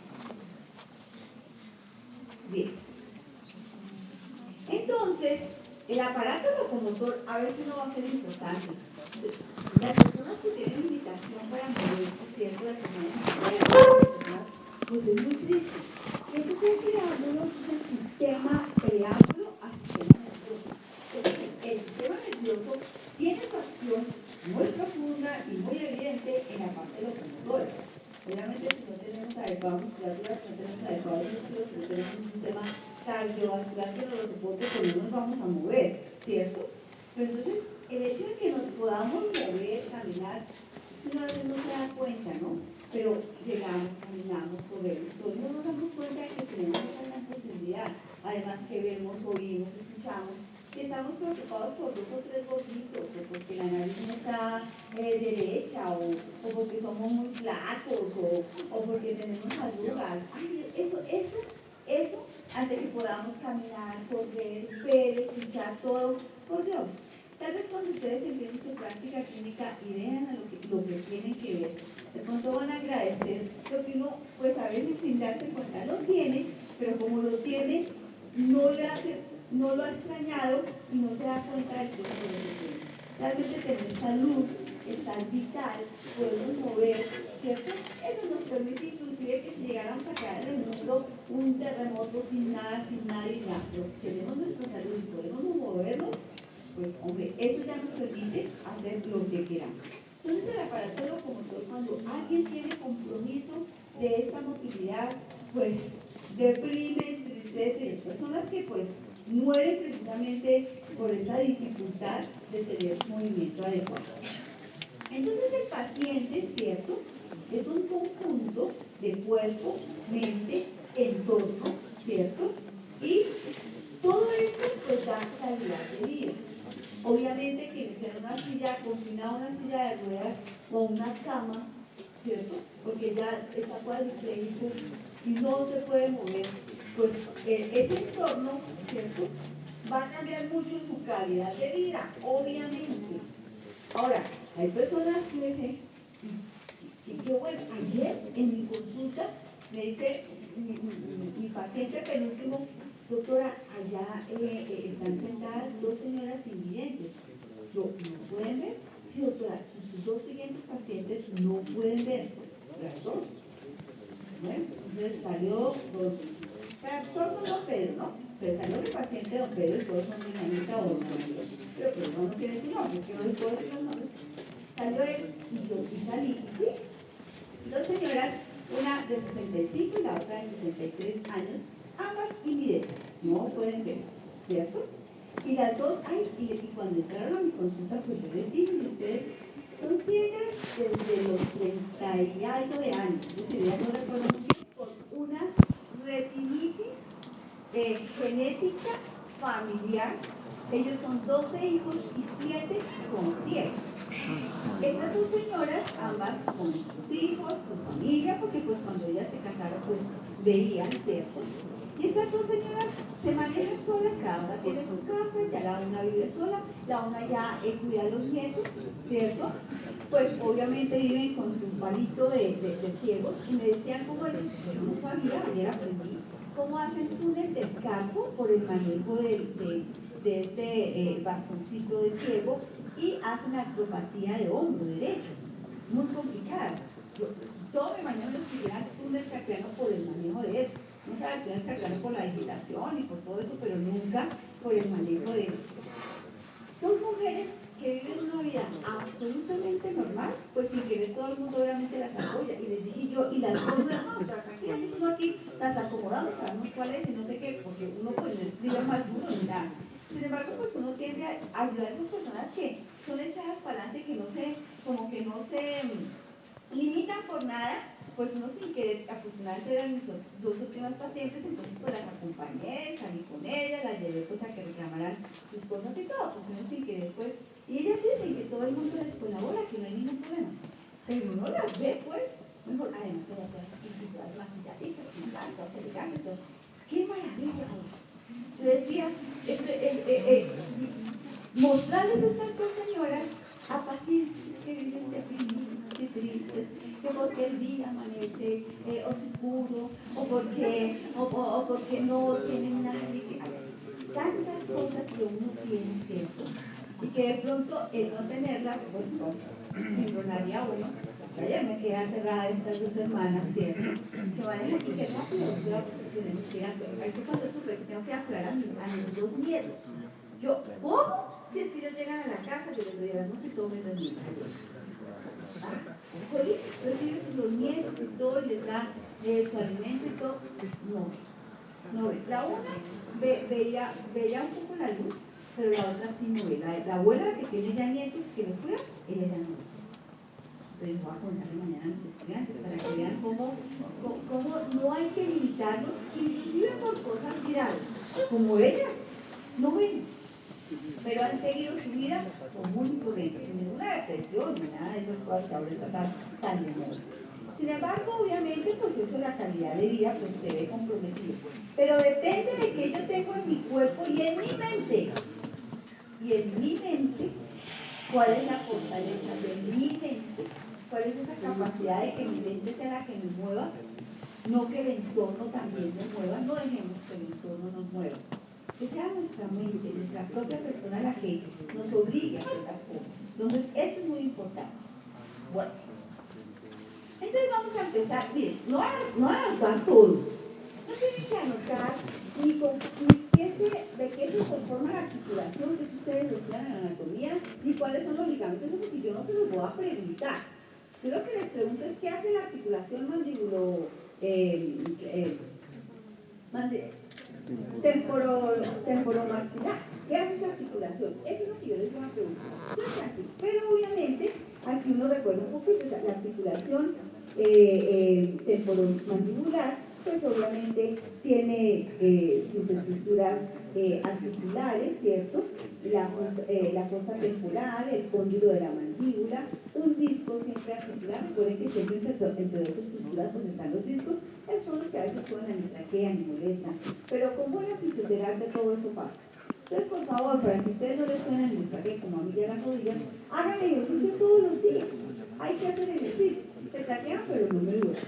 Bien. Entonces, el aparato locomotor a veces no va a ser importante. Las personas que tienen limitación para moverse, ¿cierto? Las personas, pues es muy triste. Entonces, creándonos el sistema preámbulo al sistema nervioso. El sistema nervioso tiene su acción muy profunda y muy evidente en la parte locomotora. Obviamente, si no tenemos adecuada musculatura, si no tenemos adecuados músculos, si no tenemos un sistema cardiovascular que nos lo soporte, pues no nos vamos a mover, ¿cierto? Pero entonces, el hecho de que nos podamos mover, caminar, una vez no se da cuenta, ¿no? Pero llegamos, caminamos, corremos, todos no nos damos cuenta de que tenemos esa gran posibilidad. Además que vemos, oímos, escuchamos, que estamos preocupados por 2 o 3 gorditos, o porque la nariz no está derecha, o porque somos muy flacos, o porque tenemos arrugas. Ay, eso, antes que podamos caminar, correr, ver, escuchar todo, por Dios. Tal vez cuando ustedes empiecen su práctica clínica y vean a lo que tienen que ver, de pronto van a agradecer lo que uno, pues a veces sin darse cuenta lo tiene, pero como lo tiene, no lo ha extrañado y no se da cuenta del proceso de lo que tiene. Realmente tener salud, estar vital, podernos mover, ¿cierto? Eso nos permite inclusive que si llegáramos a quedar en el mundo un terremoto sin nada, sin nadie, ya, pero si tenemos nuestra salud y podemos movernos, pues hombre, eso ya nos permite hacer lo que queramos. Entonces el aparato locomotor, cuando alguien tiene compromiso de esta movilidad, pues deprime, entristece, y hay personas que pues mueren precisamente por esa dificultad de tener movimiento adecuado. Entonces el paciente, ¿cierto?, es un conjunto de cuerpo, mente, entorno, ¿cierto? Y todo esto pues da calidad de vida. Obviamente que en una silla, confinado a una silla de ruedas o una cama, ¿cierto? Porque ya está cuadripléjico y no se puede mover, pues ese entorno, ¿cierto?, va a cambiar mucho su calidad de vida, obviamente. Ahora, hay personas que dicen, y yo bueno, ayer en mi consulta me dice mi paciente penúltimo, doctora, allá están sentadas 2 señoras invidentes. ¿No pueden ver? Sí, doctora, sus 2 siguientes pacientes no pueden ver. Las 2. Bueno, entonces salió todos son don Pedro, ¿no? Pero salió mi paciente don Pedro y todos son mi manita o don María. Pero no tiene su nombre, es que no les puedo decir los nombres. Salió él y yo salí, ¿sí? 2 señoras, una de 65 y la otra de 63 años, ambas invidentes, no pueden ver, ¿cierto? Y las 2, y cuando entraron a mi consulta, pues yo les dije, ustedes son ciegas desde los 30 y algo de años, es decir, ya no recuerdo muy bien, con una retinitis genética familiar. Ellos son 12 hijos y 7 son ciegos. Estas 2 señoras, ambas con sus hijos, su familia, porque pues cuando ellas se casaron pues veían, ¿cierto? Y estas 2 señoras se manejan solas, cada una tiene su casa, ya la una vive sola, la una ya cuida a los nietos, ¿cierto? Pues obviamente viven con su palito de ciegos y me decían cómo yo no sabía, ayer aprendí cómo hacen túnel de escarpo por el manejo de este bastoncito de ciego y hacen acropatía de hombro derecho, muy complicada. Todo mi mañana estudiar túnel carpiano por el manejo de eso. No sabe túnel carpiano por la agitación y por todo eso, pero nunca por el manejo de eso. Son mujeres que viven una vida absolutamente normal, pues sin querer todo el mundo obviamente las apoya. Y les dije yo, y las cosas, no, tranquila, yo aquí las acompaño. acomodamos, sabemos cuál es y no sé qué, porque uno pues no escribe más duro ni nada. Sin embargo, pues uno tiende a ayudar a esas personas que son echadas para adelante, que no se, como que no se limitan por nada, pues uno sin querer, afortunadamente eran mis dos últimas pacientes, entonces pues las acompañé, salí con ellas, las llevé pues a que reclamaran sus cosas y todo, pues uno sin querer pues, y ellas dicen que todo el mundo les colabora, que no hay ningún problema, pero uno las ve pues, mejor, además ellas son individuales, maquilladitas, todas elegantes, todo. ¡Qué maravilla! Yo decía, mostrarles a estas dos señoras a pacientes que viven deprimidos y tristes, que porque el día amanece oscuro, o porque no tienen nadie que... Tantas cosas que uno tiene, ¿cierto? Y que de pronto el no tenerlas, pues me enronaría uno. Ayer me quedé cerrada estas 2 semanas, ¿cierto? Que manejan y que rápido, claro, que tenemos que ir a cuando ocurre que tengo que apurar a mis 2 nietos. Yo, ¿cómo? Si es que ellos llegan a la casa, yo les doy no se tomen los nietos. Oye, reciben los nietos y todo, y les da su alimento y todo. No, la una veía un poco la luz, pero la otra sí no ve. La abuela que tiene ya nietos que los cuida, ella ya no ve. Entonces voy a contarle mañana a los estudiantes para que vean cómo no hay que limitarlos, inclusive por cosas virales, como ellas, no ven, pero han seguido su vida común y corriente, sin ninguna depresión ni nada de esas cosas que ahora está tan de moda. Sin embargo, obviamente, pues eso, la calidad de vida pues se ve comprometida. Pero depende de que yo tengo en mi cuerpo y en mi mente. Y en mi mente, ¿cuál es la fortaleza de mi mente? ¿Cuál es esa capacidad de que mi mente sea la que me mueva? No que el entorno también me mueva, no dejemos que el entorno nos mueva. Que sea nuestra mente, nuestra propia persona la que nos obligue a hacer las cosas. Entonces, eso es muy importante. Bueno, entonces vamos a empezar. Miren, no a anotar todo. No tienen que anotar de qué se conforma la articulación, que ustedes lo estudian en la anatomía, ni cuáles son los ligamentos, eso porque yo no se los voy a preguntar. Yo lo que les pregunto es qué hace la articulación temporomaxilar. ¿Qué hace esa articulación? Eso es lo que yo les voy a preguntar. Pero obviamente, aquí uno recuerda un poquito la articulación temporomandibular, pues obviamente tiene sus estructuras articulares, ¿cierto? La fosa temporal, el cóndilo de la mandíbula, un disco siempre articular. Recuerden que siempre entre dos estructuras pues están los discos, son los que a veces ponen a mi traquea, mi molestan, pero con buena fisioterapia todo eso pasa. Entonces, por favor, para que ustedes no les suenen en el traquea como a mí ya las rodillas, hagan ejercicio todos los días. Hay que hacer ejercicio. Se traquean, pero no me duele.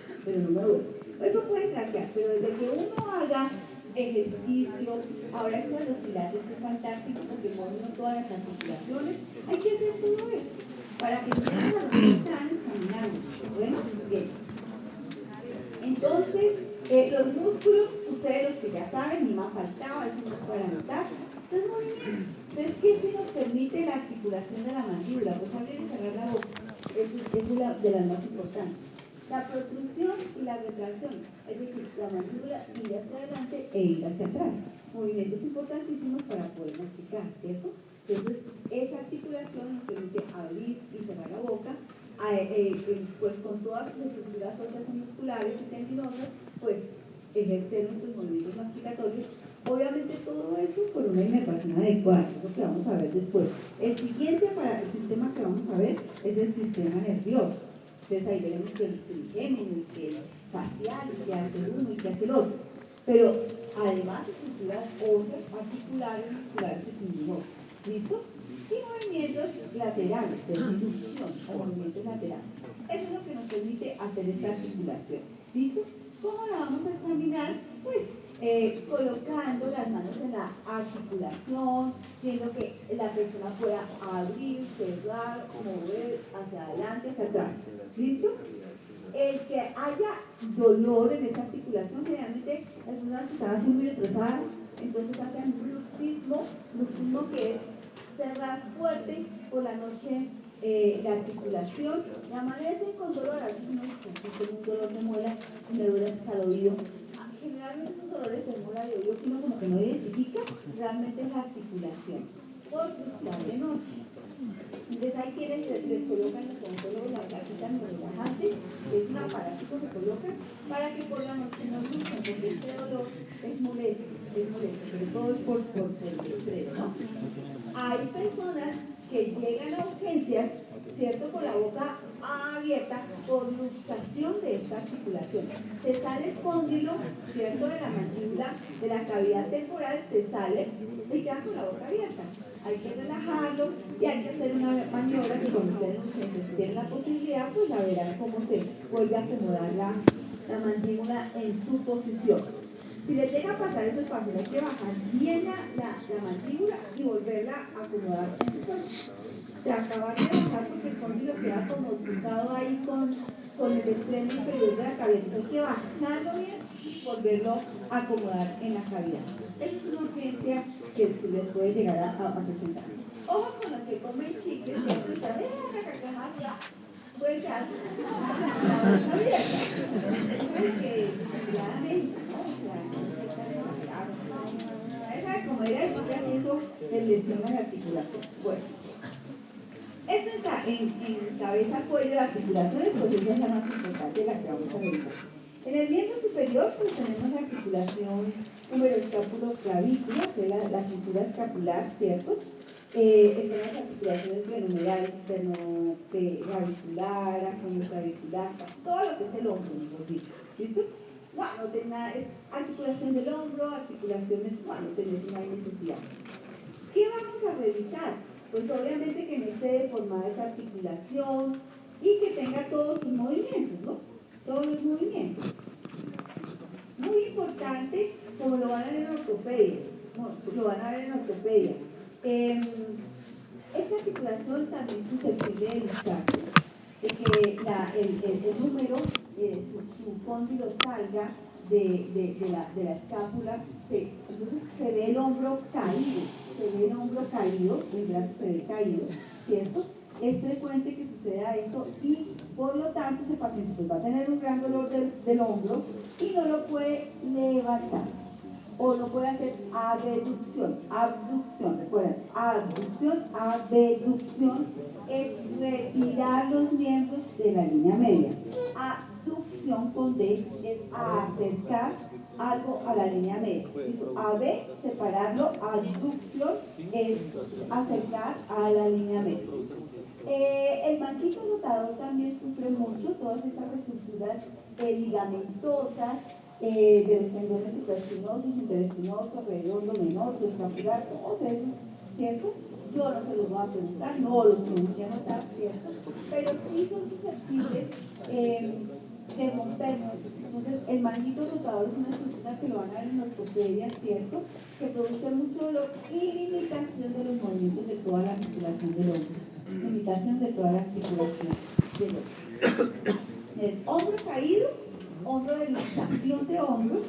Eso puede traquear, pero desde que uno haga ejercicio, ahora esto de los pilates es fantástico porque pone uno todas las articulaciones, hay que hacer todo eso para que ustedes a los 30 años caminando. Bueno, bien. Entonces, los músculos, ustedes los que ya saben, ni más faltaba, eso no es para anotar. Entonces, muy bien. Entonces, ¿qué sí nos permite la articulación de la mandíbula? Pues abrir y cerrar la boca. Eso es una de las más importantes. La protrusión y la retracción, es decir, la mandíbula ir hacia adelante e ir hacia atrás. Movimientos importantísimos para poder masticar, ¿cierto? Entonces, esa articulación nos permite abrir y cerrar la boca, pues con todas las estructuras óseas musculares y tendinosas, pues ejercer nuestros movimientos masticatorios. Obviamente todo eso por una inervación adecuada, es lo que vamos a ver después. El siguiente sistema que vamos a ver es el sistema nervioso. Entonces ahí veremos que el trigémino, que el facial, y que hace el uno y que hace el otro. Pero además estructuras óseas, articulares, musculares y tendinosas. ¿Listo? Y movimientos laterales, de inducción, o movimientos laterales. Eso es lo que nos permite hacer esta articulación. ¿Listo? ¿Cómo la vamos a examinar? Pues colocando las manos en la articulación, viendo que la persona pueda abrir, cerrar, mover hacia adelante, hacia atrás. ¿Listo? El que haya dolor en esa articulación, generalmente las personas que están así muy estresadas, entonces hacen bruxismo que es cerrar fuerte por la noche la articulación, y amanecen con dolor. A veces uno dice, tengo un dolor de muela y me duele hasta el oído. generalmente esos dolores de mola de oído que uno como que no identifica, realmente es la articulación por crucial de noche. Entonces hay quienes les colocan los odontólogos la casita neurolajante, que es un aparatico que colocan para que por la noche no sufran, porque este dolor es molesto, pero todo es por el estrés, ¿no? Hay personas que llegan a urgencias, ¿cierto?, con la boca abierta por luxación de esta articulación. Se sale el cóndilo, ¿cierto?, de la mandíbula, de la cavidad temporal, se sale y queda con la boca abierta. Hay que relajarlo y hay que hacer una maniobra que cuando ustedes tienen la posibilidad, pues la verán cómo se vuelve a acomodar la mandíbula en su posición. Si les llega a pasar eso fácil, hay que bajar bien la mandíbula y volverla a acomodar en su cuerpo. Se acabar de bajar porque el cóndilo queda como cruzado ahí con el extremo inferior de la cavidad. Hay que bajarlo bien y volverlo a acomodar en la cavidad. Esa es una urgencia que les puede llegar a presentar. Ojo con los que comen chicles, que hacen esta carcajada, puede quedar la boca abierta. Que claramente, ¿no? O sea, esa de comer eso lesiona la articulación. Bueno, esto está en cabeza, cuello, articulaciones, pues esa es la más importante, la que vamos a revisar. En el miembro superior pues tenemos la articulación humeroscápulo-clavícula, que es la cintura escapular, ¿cierto? Están las articulaciones glenomerales, clavicular, acromioclavicular, todo lo que es el hombro, mejor dicho, ¿listo? No tiene nada, es articulación del hombro, articulaciones, no hay necesidad. ¿Qué vamos a revisar? Pues obviamente que no esté deformada esa articulación y que tenga todos sus movimientos, ¿no? Todos los movimientos. Muy importante, como lo van a ver en ortopedia, esta articulación también es susceptible de luxarse, de que el número, su cóndilo salga de la escápula, entonces se ve el hombro caído, el brazo se ve caído, ¿cierto? Es frecuente que suceda esto y por lo tanto ese paciente pues, va a tener un gran dolor del hombro y no lo puede levantar o no puede hacer abducción, recuerden, abducción es retirar los miembros de la línea media. Abducción con D es acercar algo a la línea media. AB, separarlo, abducción es acercar a la línea media. El manguito rotador también sufre mucho, todas estas reestructuras ligamentosas, de los tendones supraespinosos, interespinosos, redondo, menor, escapular, todos esos, ¿cierto? Yo no se los voy a preguntar, no los tengo que anotar, ¿cierto? Pero sí son susceptibles de romperse. Entonces, el manguito rotador es una estructura que lo van a ver en ortopedia, ¿cierto? Que produce mucho dolor y limitación de los movimientos de toda la articulación del hombro. Limitación de toda la articulación del hombro. El hombro caído, hombro de luxación de hombro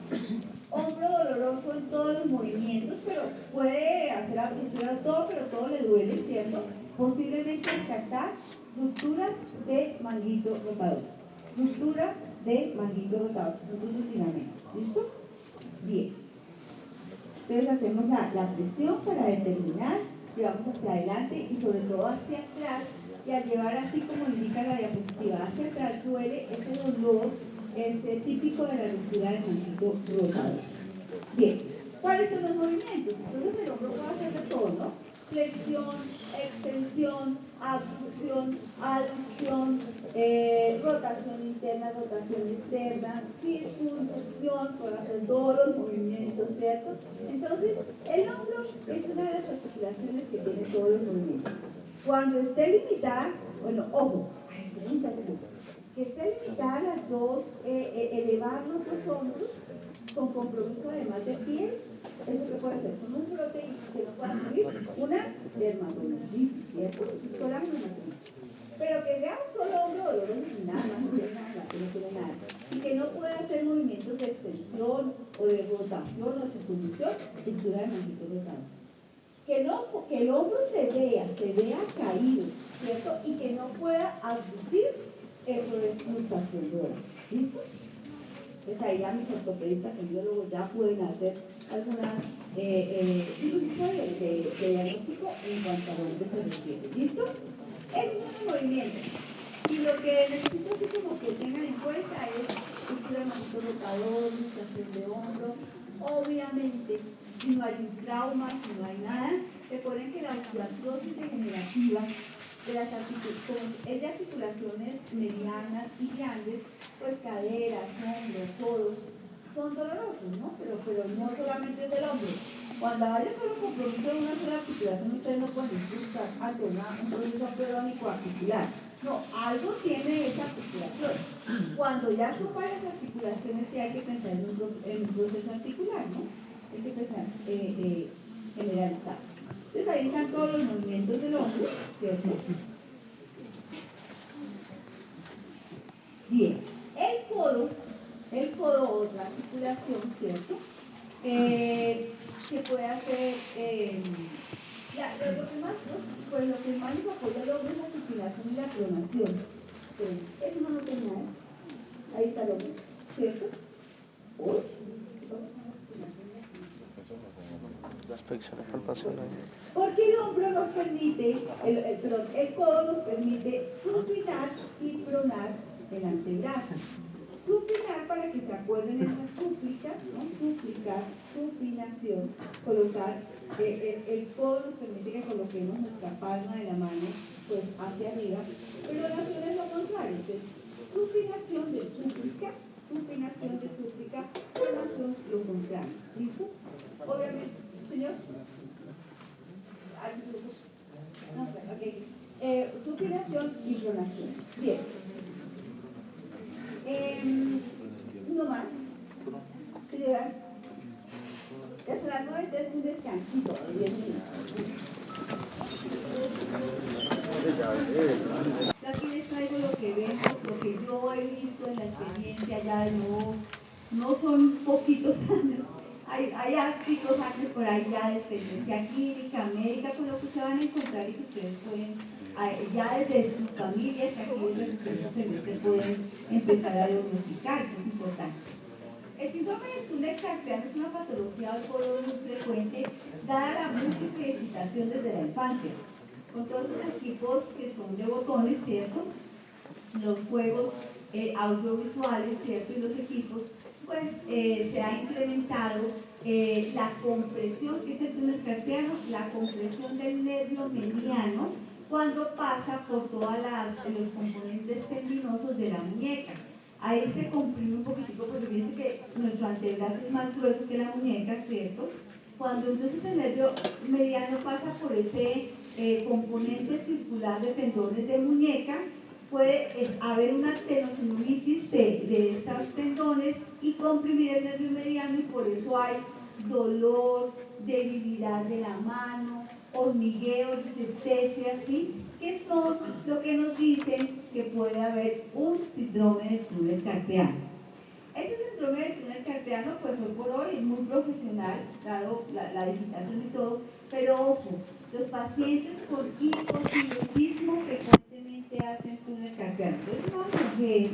doloroso en todos los movimientos, pero puede hacer abducción todo, pero todo le duele, ¿cierto? Posiblemente descartar rupturas de manguito rotador. Ruptura de manguito rotador, rupturas ligamentos. ¿Listo? Bien. Entonces hacemos la presión para determinar, llevamos hacia adelante y sobre todo hacia atrás, y al llevar así como indica la diapositiva hacia atrás duele ese dolor típico de la ruptura del manguito rotador. Bien, ¿cuáles son los movimientos? Entonces el hombro puede hacer de todo, ¿no? Flexión, extensión, abducción, aducción, rotación interna, rotación externa, circunfusión, puede hacer todos los movimientos, ¿cierto? Entonces, el hombro es una de las articulaciones que tiene todos los movimientos. Cuando esté limitada, bueno, ojo, que esté limitada a las dos, elevar los dos hombros, con compromiso además de piel, eso que puede ser con un proteína que no pueda subir, una dermatomiositis, ¿cierto? Pero que sea un solo hombro doloroso sin nada más, no tiene nada, y que no pueda hacer movimientos de extensión o de rotación o de circunfusión, estructura de manguito rotador. Que el hombro se vea caído, ¿cierto? Y que no pueda abducir, eso es luxación de hombro. ¿Listo? Entonces ahí ya mis ortopedistas, cardiólogos ya pueden hacer algunas de diagnóstico en cuanto a dónde se refiere. ¿Listo? Es un movimiento. Y lo que necesito así como que tengan en cuenta es postura de manito rotador, luxación de hombro. Obviamente, si no hay un trauma, si no hay nada, recuerden que la artrosis degenerativa de las articulaciones, es de articulaciones medianas y grandes, pues caderas, hombros, codos, son dolorosos, ¿no? Pero no solamente es del hombro. Cuando haya solo compromiso de una sola articulación, ustedes no pueden buscar ante un proceso crónico articular. No, algo tiene esa articulación. Cuando ya son varias articulaciones, sí hay que pensar en un proceso articular, ¿no? Hay que pensar generalizado. Entonces ahí están todos los movimientos del hombro, ¿cierto? Bien, el codo, otra articulación, ¿cierto? Se puede hacer, lo que más nos apoya el hombro es la articulación y la pronación. Eso no lo tenía, ahí está el hombro, ¿cierto? Uy. Las flexiones palpaciones. Porque el hombro nos permite, el codo nos permite supinar y pronar el antebrazo. Supinar, para que se acuerden esas súplicas, ¿no? Súplica, supinación, colocar, el codo nos permite que coloquemos nuestra palma de la mano pues hacia arriba, pero la acción es lo contrario, entonces, supinación de súplica, pronación lo contrario, ¿listo? Obviamente, señor. No, ok. Supinación y pronación. Bien. Uno más. Señora. Ya son las 9, entonces un descansito de 10 minutos. Aquí les traigo lo que vemos, lo que yo he visto en la experiencia ya de nuevo. No son poquitos años. Hay artículos años por ahí ya de experiencia clínica, médica, con lo que se van a encontrar y que ustedes pueden, ya desde sus familias, que aquí desde sus ustedes pueden empezar a diagnosticar, eso es importante. El síndrome de túnel carpiano es una patología del colon muy frecuente, dada la múltiple excitación desde la infancia. Con todos los equipos que son de botones, ¿cierto? Los juegos audiovisuales, ¿cierto? Y los equipos, pues se ha incrementado la compresión, que es el túnel carpiano, la compresión del nervio mediano cuando pasa por todos los componentes tendinosos de la muñeca. Ahí se comprime un poquitico porque fíjense que nuestro antebrazo es más grueso que la muñeca, ¿cierto? Cuando entonces el nervio mediano pasa por ese componente circular de tendones de muñeca, puede haber una tenosynovitis de estos tendones y comprimir el nervio mediano, y por eso hay dolor, debilidad de la mano, hormigueo, disestesia, ¿sí? Que son lo que nos dicen que puede haber un síndrome de túnel carpiano. Este síndrome de túnel carpiano, pues hoy por hoy es muy profesional, dado la digitación y todo, pero ojo, los pacientes con hipotiroidismo frecuentemente hacen túnel carpiano. Entonces, una mujer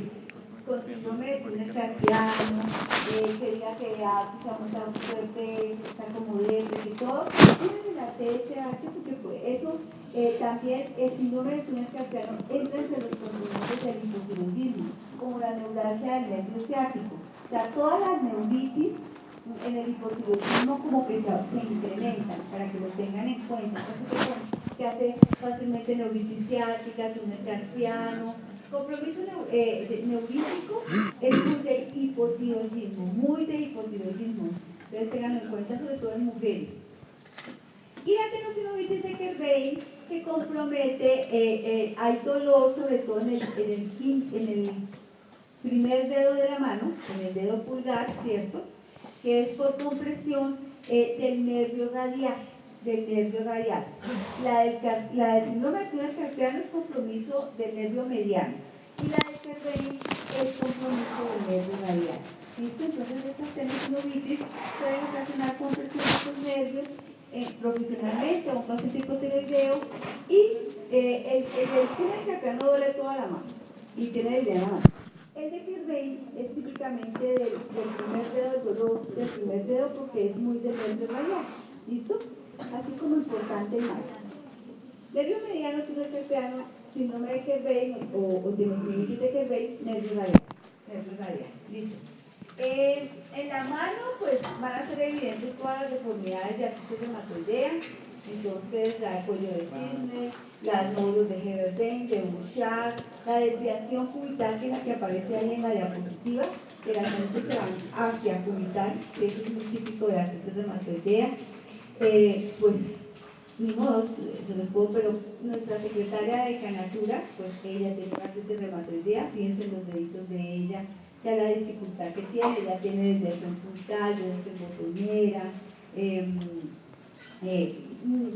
con síndrome de túnel carpiano, que diga que ya se ha montado un poco de peso, está como débil y todo, tienen la TSH, porque pues, eso también el síndrome de túnel carpiano entra entre los componentes del hipotiroidismo, como la neuralgia del nervio ciático. O sea, todas las neuritis en el hipotiroidismo como que se incrementan, para que lo tengan en cuenta. Entonces, se hace fácilmente neuritis ciática, túnel carpiano. Compromiso neurítico es muy de hipotiroidismo, entonces tenganlo en cuenta, sobre todo en mujeres. Y la tenosynovitis de Kerbein, que compromete, hay dolor sobre todo en el primer dedo de la mano, en el dedo pulgar, ¿cierto? Que es por compresión del nervio radial. La del síndrome de túnel carpiano es compromiso del nervio mediano, y la de Kerbein es compromiso del nervio radial. ¿Listo? Entonces estas tenosynovitis pueden ocasionar compresión de estos nervios profesionalmente a un paciente hipotiroideo, y el túnel carpiano duele toda la mano y tiene edema. El de Kerbein es típicamente del primer dedo del dolor, del primer dedo porque es muy del nervio radial, ¿listo? Así como importante el margen. Nervio mediano, síndrome de Kerbein o tendinitis de Kerbein, nervio radial, ¿listo? En la mano, pues van a ser evidentes todas las deformidades de artritis reumatoidea, entonces la de cuello de cisne, las nódulos de Heberdine, de Bouchard, la desviación cubital, que es la que aparece ahí en la diapositiva, que las manos se van hacia cubital, que eso es muy típico de artritis reumatoidea. Pues ni modo, se los puedo, pero nuestra secretaria de Canatura, pues ella tiene artritis reumatoidea, fíjense los deditos de ella, ya la dificultad que tiene, ya tiene desde el puntal, desde botonera,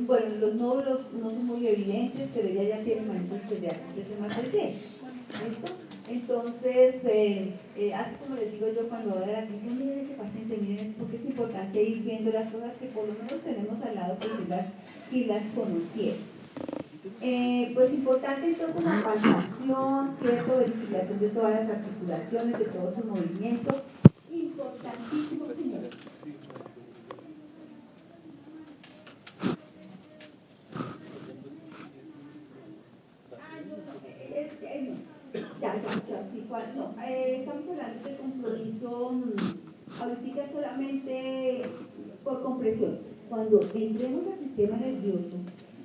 bueno, los nódulos no son muy evidentes, pero ella ya tiene manifestaciones de artritis reumatoidea, ¿listo? Entonces, así como les digo yo cuando voy a la clínica, miren ese paciente, miren, porque es importante ir viendo las cosas que por lo menos tenemos al lado, pues si las conocieron. Pues importante entonces la palpación, ¿cierto? Verificación de todas las articulaciones, de todo su movimiento. Importantísimo, señor. Estamos hablando de compromiso ahorita solamente por compresión. Cuando entremos al sistema nervioso,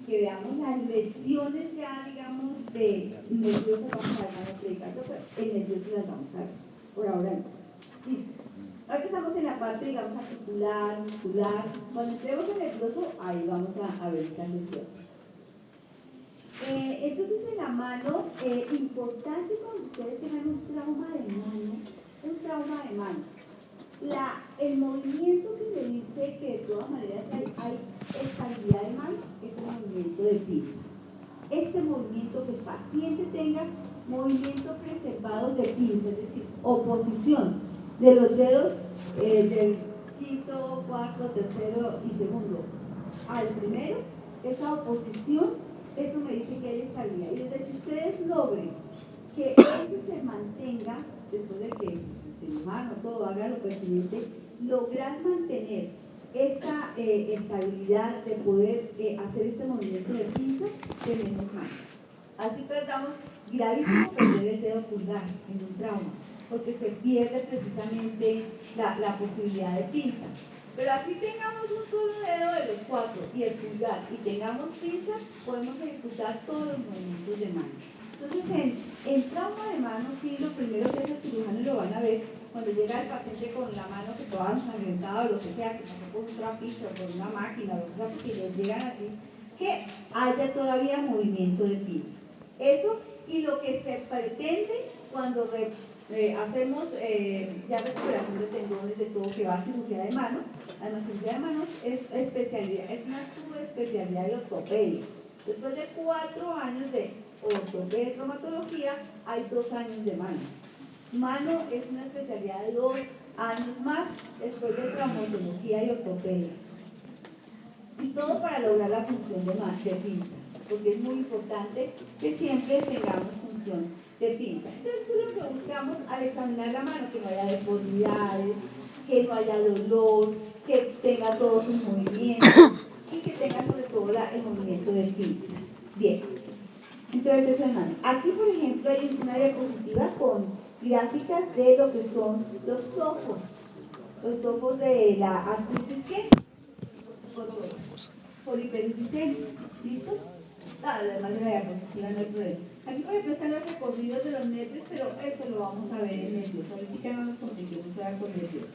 que veamos las lesiones ya, digamos, de nervioso, vamos a dar predicando, pero el nervioso las vamos a ver, por ahora no. Listo. Ahora estamos en la parte, digamos, articular, muscular. Cuando entremos en el nervioso, ahí vamos a ver estas lesiones. Entonces en la mano, importante cuando ustedes tengan un trauma de mano, el movimiento que se dice que de todas maneras hay estabilidad de mano es el movimiento de pinza. Este movimiento, que el paciente tenga movimiento preservado de pinza, es decir, oposición de los dedos del quinto, cuarto, tercero y segundo al primero, esa oposición, eso me dice que hay estabilidad. Y desde que ustedes logren que eso se mantenga, después de que el cirujano todo haga lo pertinente, lograr mantener esta estabilidad de poder hacer este movimiento de pinza, tenemos más. Así perdamos gravísimo perder el dedo pulgar en un trauma, porque se pierde precisamente la posibilidad de pinza. Pero así tengamos un solo dedo de los 4 y el pulgar y tengamos pinza, podemos ejecutar todos los movimientos de mano. Entonces, en trauma de mano, sí, lo primero que hace el cirujano, y lo van a ver cuando llega el paciente con la mano que toda ensangrentada o lo que sea, que pasó por un trapillo o por una máquina o lo que sea, porque les llegan así, que haya todavía movimiento de pinza. Eso, y lo que se pretende cuando hacemos ya recuperación de tendones, de todo que va a cirugía de mano. Además, cirugía de manos es especialidad, es una subespecialidad de ortopedia. Después de 4 años de ortopedia y traumatología, hay 2 años de mano. Mano es una especialidad de 2 años más después de traumatología y ortopedia. Y todo para lograr la función de pinza, porque es muy importante que siempre tengamos función de pinza. Entonces, lo que buscamos al examinar la mano, que no haya deformidades, que no haya dolor, que tenga todos sus movimientos y que tenga sobre todo el movimiento de pinza. Bien, entonces eso es mano. Aquí, por ejemplo, hay una diapositiva con gráficas de lo que son los topos de la artritis que poliperuticemia, ¿listo? Además de la diapositiva no hay problema. Aquí, por ejemplo, están los recorridos de los nervios, pero eso lo vamos a ver en nervios. Ahorita no nos compliquemos ahora con nervios.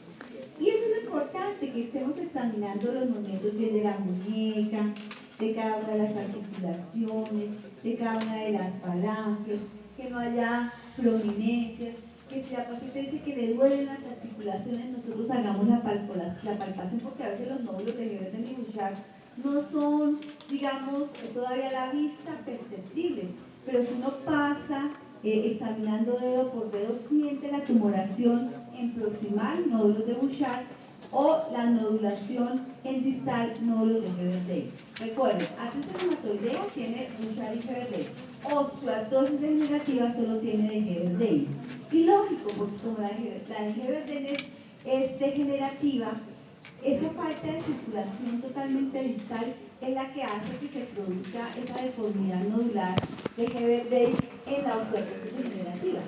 Y eso es lo importante, que estemos examinando los movimientos bien de la muñeca, de cada una de las articulaciones, de cada una de las falanges, que no haya prominencias, que si la paciente dice que le duelen las articulaciones, nosotros hagamos la palpación, porque a veces los nódulos de Heberdine y Bouchard no son, digamos, todavía a la vista perceptibles, pero si uno pasa examinando dedo por dedo, siente la tumoración en proximal, nódulos de Bouchard, o la nodulación en distal, nódulos de Heberdine. Recuerden, artritis reumatoidea tiene Bouchard y Heberdine. Osteoartrosis degenerativa solo tiene de Heberdine. Y lógico, porque como la Angeverdene es degenerativa, esa falta de circulación totalmente distal es la que hace que se produzca esa deformidad nodular de Heber-Day en la osteoporosis degenerativa.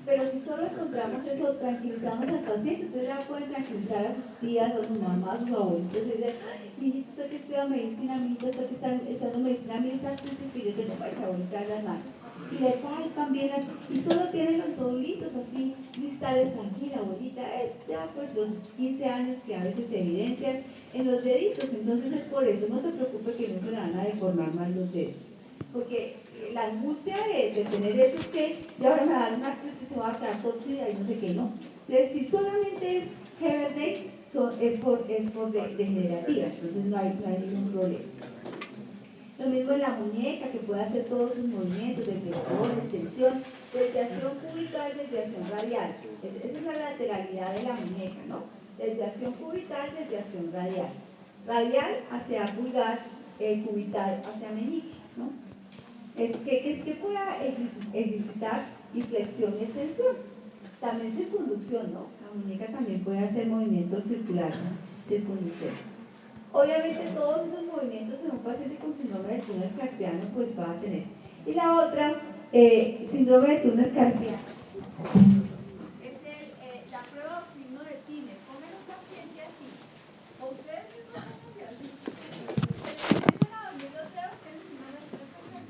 Pero si solo encontramos eso, tranquilizamos al paciente, ustedes ya pueden tranquilizar a sus tías, a sus mamás, a sus abuelitos, y decir, mi usted que estudia medicina, mi usted que está estudiando medicina, mi está que yo tengo para abuelitar las manos. Y le palpan bien, y solo tienen los nodulitos así, distales, tranquila, abuelita, ya pues los 15 años que a veces se evidencian en los deditos, entonces es por eso, no se preocupe que no se le van a deformar más los dedos. Porque la angustia de tener eso es que ya ahora me dan una crisis, se va a quedar torcida y no sé qué, no. Entonces, si solamente es Heber-Day, es por degenerativa, entonces no hay ningún problema. Lo mismo en la muñeca, que puede hacer todos sus movimientos, desviación, extensión, desviación cubital, desviación radial. Esa es la lateralidad de la muñeca, ¿no? Desviación cubital, desviación radial. Radial hacia pulgar, cubital hacia meñique, ¿no? Es que pueda ejercitar y flexión y extensión. También circunducción, ¿no? La muñeca también puede hacer movimientos circulares, ¿no? Circunducción. Obviamente todos esos movimientos en un paciente con síndrome de túnel carpiano pues va a tener. Y la otra, síndrome de túnel carpiano, es la prueba o signo de Tiner. Pongan un paciente así, o ustedes mismos pónganse así. Se les empiezan a dormir los dedos, tienen síndrome de túnel carpiano.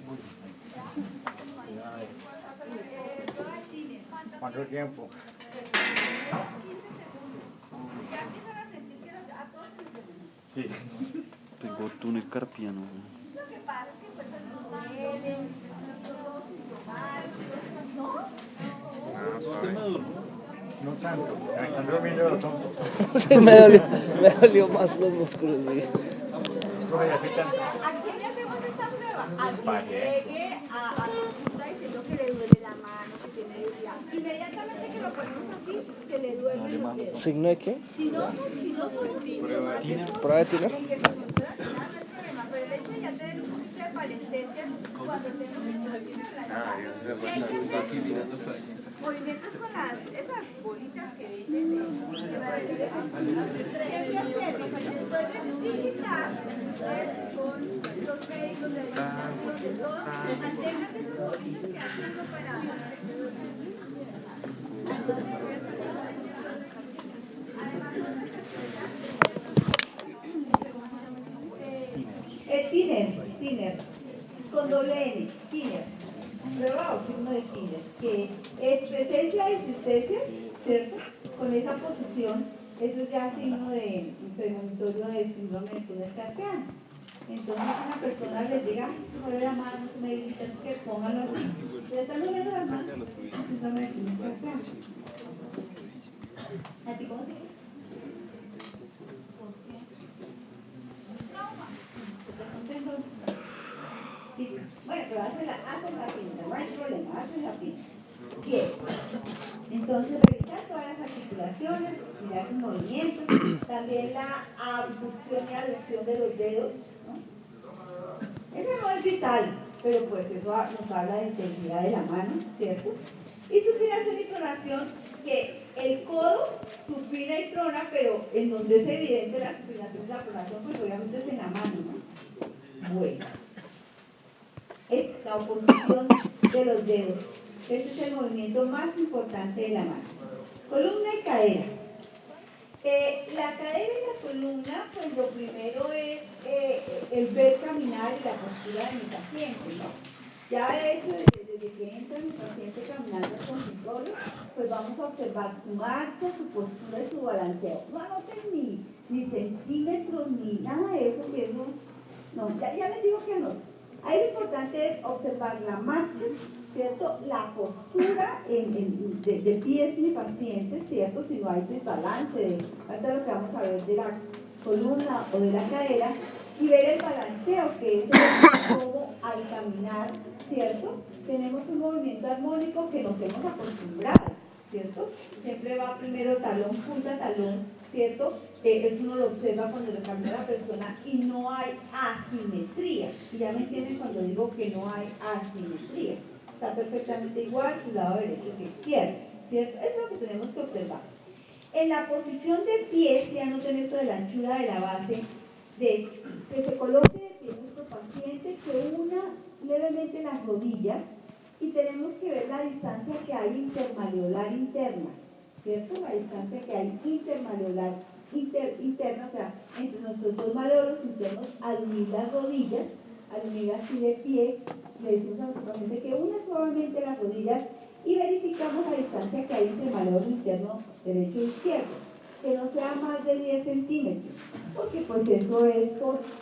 Prueba de Tiner. ¿Cuánto tiempo? 15 segundos. Ya empiezan a sentir que a todos se les duele. Sí. Tengo túnel carpiano. Lo que pasa es que pues nos duelen, los ojos sintomáticos, ¿no? No tanto. Me están durmiendo los ojos. me dolió más los músculos. Sí. ¿A quién le hacemos esta prueba? Al que llegue a consulta diciendo que le duele la mano, que tiene debilidad. Inmediatamente que lo ponemos así, se le duermen los dedos. ¿Signo de qué? Si no son ¿Prueba de Tiner? en que se funciona, no hay problema. Pero el hecho de ya tener un poquito de palestesia, cuando tenemos movimientos con esas bolitas que dicen después de utilizar con los médicos de todo, mantengan esos bolitas que hacen para Tiner, con doble N, Tiner, prueba o signo de Tiner, que es presencia y existencia, ¿cierto? Con esa posición, eso es ya signo de premonitorio de síndrome de túnel carpiano. Entonces una persona les diga, se mueve la mano, me dicen que pónganlo así, ¿le están moviendo las manos? Síndrome de túnel carpiano. ¿A ti cómo se llama? Bueno, pero hacen la pinta, no hay problema, hacen la pinta. Bien, entonces revisar todas las articulaciones, mirar sus movimientos, también la abducción y aducción de los dedos, ¿no? Eso no es vital, pero pues eso nos habla de integridad de la mano, ¿cierto? Y supinación y tronación, que el codo supina y trona, pero en donde es evidente la supinación y la tronación, pues obviamente es en la mano, ¿no? Bueno. Es la oposición de los dedos. Este es el movimiento más importante de la mano. Columna y cadera. La cadera y la columna, pues lo primero es el ver caminar y la postura de mi paciente, ¿no? Ya de hecho, desde que entra mi paciente caminando al consultorio, pues vamos a observar su marcha, su postura y su balanceo. No anoten ni centímetros ni nada de eso, que eso, no, ya les digo que no. Ahí lo importante es observar la marcha, ¿cierto? La postura de pies de mi paciente, ¿cierto? Si no hay desbalance, ahorita lo que vamos a ver de la columna o de la cadera, y ver el balanceo, que es como al caminar, ¿cierto? Tenemos un movimiento armónico que nos hemos acostumbrado, ¿cierto? Siempre va primero talón, punta, talón, ¿cierto? Eso uno lo observa cuando lo camina la persona y no hay asimetría. Y ya me entienden cuando digo que no hay asimetría. Está perfectamente igual su lado derecho que izquierdo. ¿cierto? Eso es lo que tenemos que observar. En la posición de pie, ya noten esto de la anchura de la base, de que se coloque de pie nuestro paciente, que una levemente las rodillas, y tenemos que ver la distancia que hay intermaleolar interna, ¿cierto? La distancia que hay intermaleolar interna, o sea, entre nuestros dos maleolos internos, al unir las rodillas, al unir así de pie, le decimos a nuestro paciente que una suavemente las rodillas y verificamos la distancia que hay entre maleolo interno derecho e izquierdo, que no sea más de 10 centímetros, porque pues eso es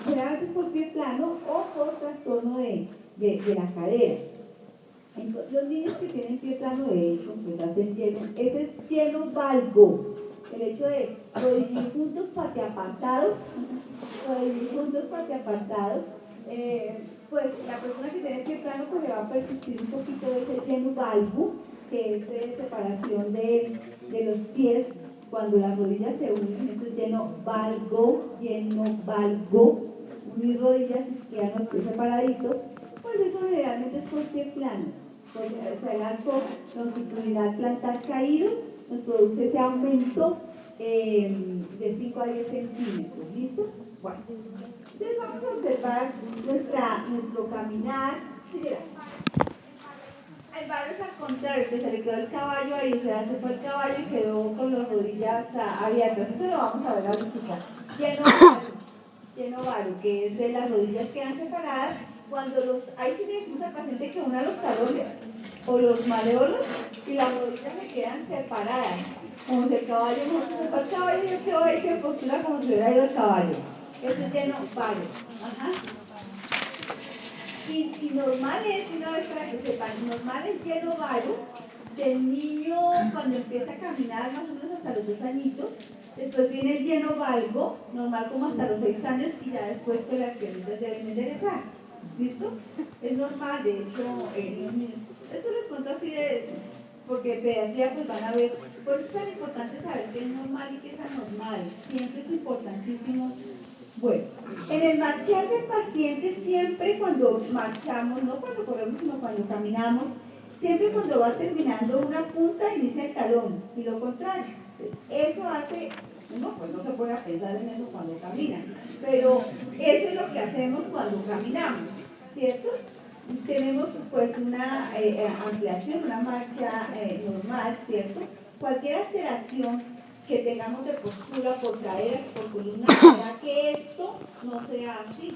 generalmente por pie plano o por trastorno de la cadera. Entonces, los niños que tienen pie plano, de hecho, pues hacen lleno, ese es lleno valgo. El hecho de rodillas juntos, pateapartados, pues la persona que tiene pie plano pues le va a persistir un poquito de ese lleno valgo, que es de separación de los pies cuando las rodillas se unen. Entonces lleno valgo, unir rodillas y quedan los pies separaditos. Pues eso generalmente es por pie plano, porque o sea, el arco longitudinal plantar caído nos produce ese aumento de 5 a 10 centímetros. ¿Listo? Bueno, entonces vamos a observar nuestro caminar. Sí, mira. El barro es al contrario, que se le quedó el caballo ahí, o sea, se fue el caballo y quedó con las rodillas abiertas. Eso lo vamos a ver ahorita. Lleno varo, que es de las rodillas quedan separadas. Cuando ahí sí le decimos al paciente que una los talones o los maleolos y las rodillas se quedan separadas. Como si el caballo no se fue el caballo y yo quedo ahí que postura como si hubiera ido el caballo. Eso es lleno varo. Ajá. Y normal es, una vez para que sepan, normal es lleno varo del niño cuando empieza a caminar más o menos hasta los 2 añitos. Después viene el lleno valgo, normal como hasta los 6 años, y ya después que las piernitas deben enderezar. ¿Listo? Es normal, de hecho, los niños. Esto les cuento así porque pediatría pues van a ver. Por eso es tan importante saber qué es normal y qué es anormal. Siempre es importantísimo. Bueno, en el marchar del paciente, siempre cuando marchamos, no cuando corremos, sino cuando caminamos, siempre cuando va terminando una punta inicia el talón, y lo contrario. Eso hace, uno pues no se puede pensar en eso cuando camina, pero eso es lo que hacemos cuando caminamos, ¿cierto? Tenemos pues una ampliación, una marcha normal, ¿cierto? Cualquier alteración que tengamos de postura por cadera, por columna, hará que esto no sea así.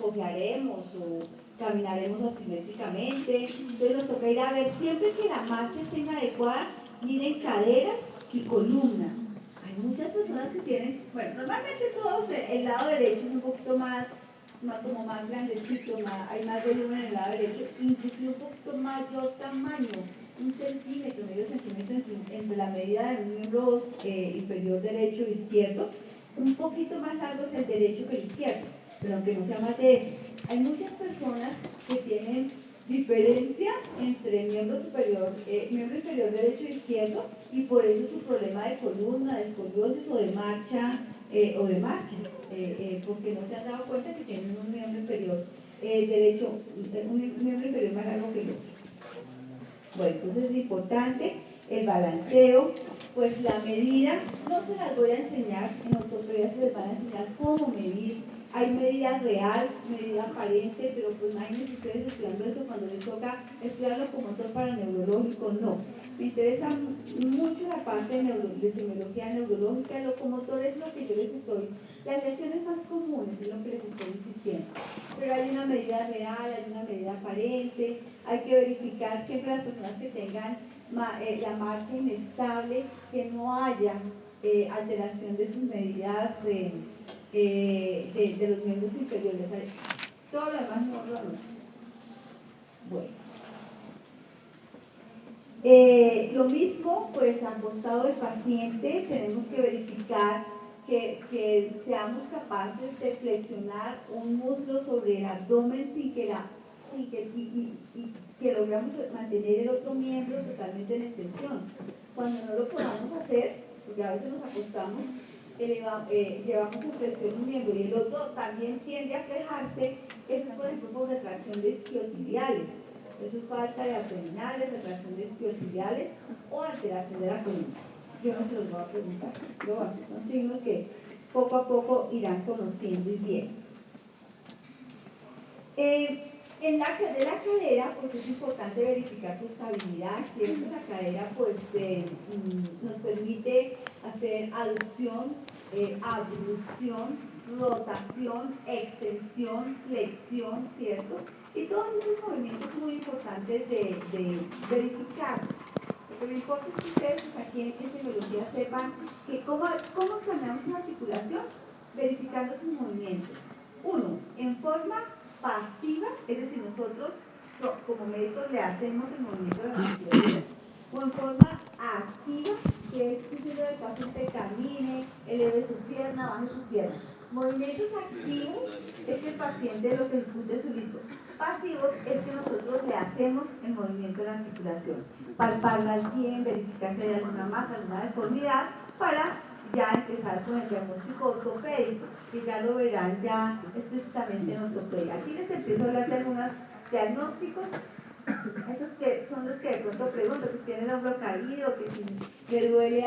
Cojearemos o caminaremos asimétricamente. Entonces nos toca ir a ver siempre que la marcha esté inadecuada, miren caderas y columna. Hay muchas personas que tienen, bueno, normalmente todos el lado derecho es un poquito más como más grandecito, hay más volumen en el lado derecho, inclusive un poquito mayor tamaño, 1 centímetro, medio centímetro entre la medida de un miembro inferior derecho e izquierdo. Un poquito más largo es el derecho que el izquierdo, pero aunque no sea más de eso. Hay muchas personas que tienen diferencia entre miembro inferior derecho e izquierdo, y por eso su problema de columna, de escoliosis o de marcha, porque no se han dado cuenta que tienen un miembro inferior derecho, un miembro inferior más largo que el otro. Bueno, entonces es importante el balanceo, pues la medida, no se las voy a enseñar, en ortopedia se les van a enseñar cómo medir. Hay medida real, medida aparente, pero pues imagínense ustedes estudiando eso cuando les toca estudiar locomotor para neurológico, no. Me interesa mucho la parte de semiología neurológica. El locomotor es lo que yo les estoy, las lesiones más comunes es lo que les estoy insistiendo. Pero hay una medida real, hay una medida aparente, hay que verificar siempre las personas que tengan la marcha inestable, que no haya alteración de sus medidas de los miembros inferiores. Todo lo demás no lo anota. Bueno. Lo mismo, pues acostado del paciente, tenemos que verificar que seamos capaces de flexionar un muslo sobre el abdomen sin que logramos mantener el otro miembro totalmente en extensión. Cuando no lo podamos hacer, porque a veces nos acostamos, llevamos en flexión un miembro y el otro también tiende a flejarse, eso es por ejemplo por retracción de isquiotibiales. Eso es falta de abdominales, retracción de isquiotibiales o alteración de la columna. Yo no se los voy a preguntar. Son signos que poco a poco irán conociendo y viendo. De la cadera, pues es importante verificar su estabilidad. ¿Cierto? La cadera pues nos permite hacer aducción, abducción, rotación, extensión, flexión, ¿cierto? Y todos esos movimientos muy importantes de verificar. Lo que me importa es que ustedes pues, aquí en kinesiología sepan que cómo planeamos una articulación verificando sus movimientos. Uno, en forma pasiva, es decir, nosotros como médicos le hacemos el movimiento de la articulación, o en forma activa, que es diciendo que el paciente camine, eleve su pierna, baje su pierna. Movimientos activos es que el paciente los ejecute solito. Pasivos es que nosotros le hacemos el movimiento de la articulación. Palparlas bien, verificar si hay alguna masa, alguna deformidad, para ya empezar con el diagnóstico ortopédico, que ya lo verán ya específicamente en ortopedia. Aquí les empiezo a hablar de algunos diagnósticos. Esos que son los que de pronto pregunto, que tienen el hombro caído, que si le duele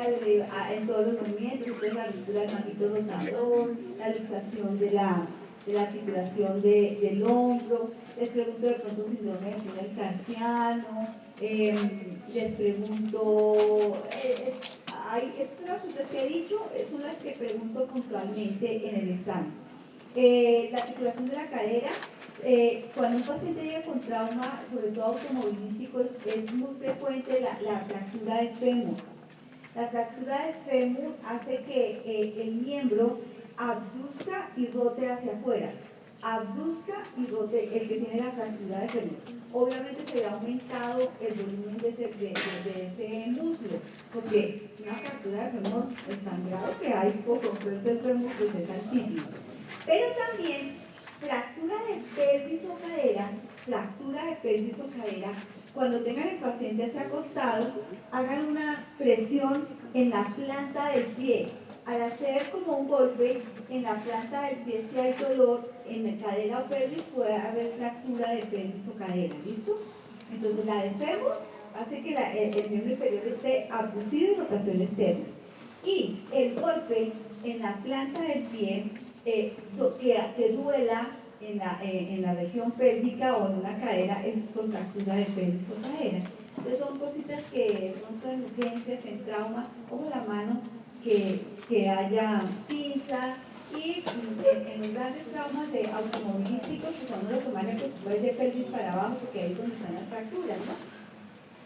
en todos los movimientos, entonces la ruptura del manguito rotador, la luxación de la articulación del hombro. Les pregunto de pronto síndrome de túnel carpiano, les pregunto, estas cosas que he dicho son las que pregunto puntualmente en el examen. La articulación de la cadera. Cuando un paciente llega con trauma, sobre todo automovilístico, es muy frecuente la fractura del fémur. La fractura del fémur hace que el miembro abduzca y rote hacia afuera. Abduzca y rote el que tiene la fractura del fémur. Obviamente se ve aumentado el volumen de ese músculo, porque una fractura del fémur es tan grave que hay poco, pero el fémur pues es altísimo. Pero también fractura de pelvis o cadera, cuando tengan el paciente hacia acostado, hagan una presión en la planta del pie. Al hacer como un golpe en la planta del pie, si hay dolor en la cadera o pelvis, puede haber fractura de pelvis o cadera, ¿listo? Entonces la de fémur hace que el miembro inferior esté abducido y rotación externa. Y el golpe en la planta del pie que duela en la región pélvica o en una cadera es con fractura de pelvis o cadera. Entonces son cositas que pronto en urgencias, en trauma, como la mano, que haya pinza y en los grandes traumas de automovilísticos, pues a uno lo que van a preocupar es de pelvis para abajo, porque ahí es donde están las fracturas, ¿no?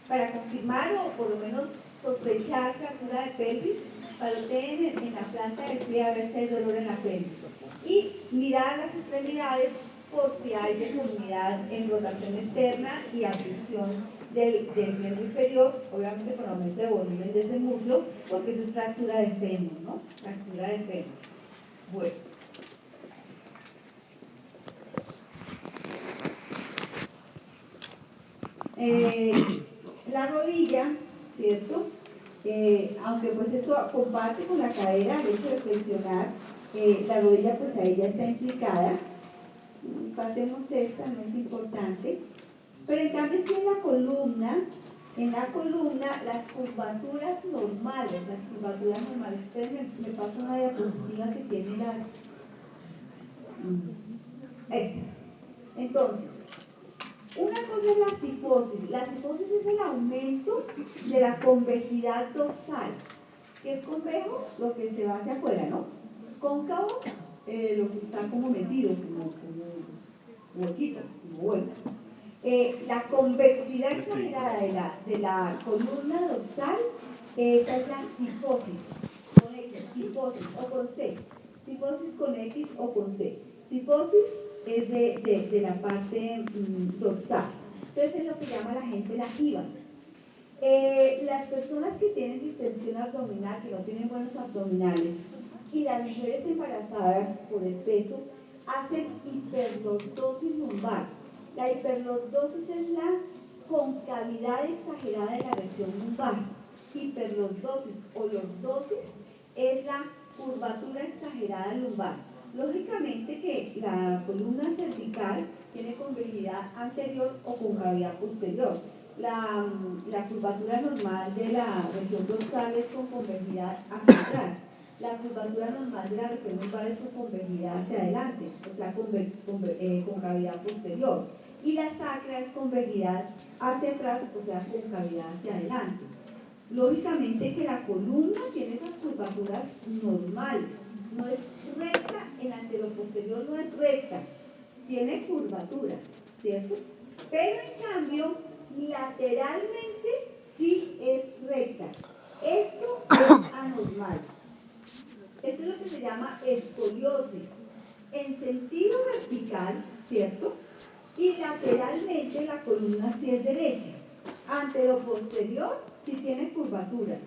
Para confirmar o por lo menos sospechar fractura de pelvis, paloteen en la planta del pie a ver si hay dolor en la pelvis. Y mirar las extremidades por si hay deformidad en rotación externa y abducción del miembro inferior, obviamente con aumento de volumen de ese muslo, porque eso es fractura de fémur, ¿no? Fractura de fémur. Bueno. La rodilla, ¿cierto? Aunque pues eso comparte con la cadera, el hecho de flexionar, la rodilla pues ahí ya está implicada. Pasemos esta, no es importante. Pero en cambio sí en la columna las curvaturas normales, ustedes me pasan una diapositiva que tiene las... Entonces, una cosa es la cifosis. La cifosis es el aumento de la convexidad dorsal. ¿Qué es convejo? Lo que se va hacia afuera, ¿no? Cóncavo, lo que está como metido, como huequito, como vuelta. La convexidad exagerada de la columna dorsal, esa es la cifosis, con X, cifosis o con C. Cifosis con X o con C. Cifosis es de la parte dorsal. Entonces es lo que llama la gente la jiba. Las personas que tienen distensión abdominal, que no tienen buenos abdominales, y las mujeres embarazadas por el peso, hacen hiperlordosis lumbar. La hiperlordosis es la concavidad exagerada de la región lumbar. Hiperlordosis o lordosis es la curvatura exagerada lumbar. Lógicamente que la columna cervical tiene convexidad anterior o concavidad posterior. La curvatura normal de la región dorsal es con convexidad hacia atrás. La curvatura normal de la región lumbar es con convexidad hacia adelante, o sea, concavidad posterior. Y la sacra es convexidad hacia atrás, o sea, concavidad hacia adelante. Lógicamente que la columna tiene esas curvaturas normales, no es recta, el anteroposterior no es recta, tiene curvatura, ¿cierto? Pero en cambio, lateralmente sí es recta. Esto es anormal. Esto es lo que se llama escoliosis. En sentido vertical, ¿cierto? Y lateralmente la columna sí es derecha. Anteroposterior sí tiene curvatura.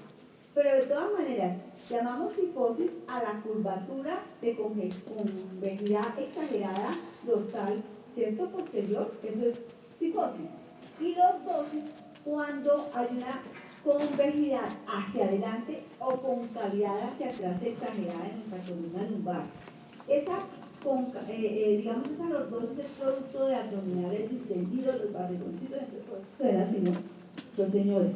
Pero de todas maneras, llamamos cifosis a la curvatura de convexidad exagerada dorsal, ¿cierto? Posterior, eso es cifosis. Y lordosis cuando hay una convexidad hacia adelante o concavidad hacia atrás exagerada en nuestra columna lumbar. Digamos, esa lordosis es producto de abdominales distendidos, los barrigoncitos, entonces, los señores.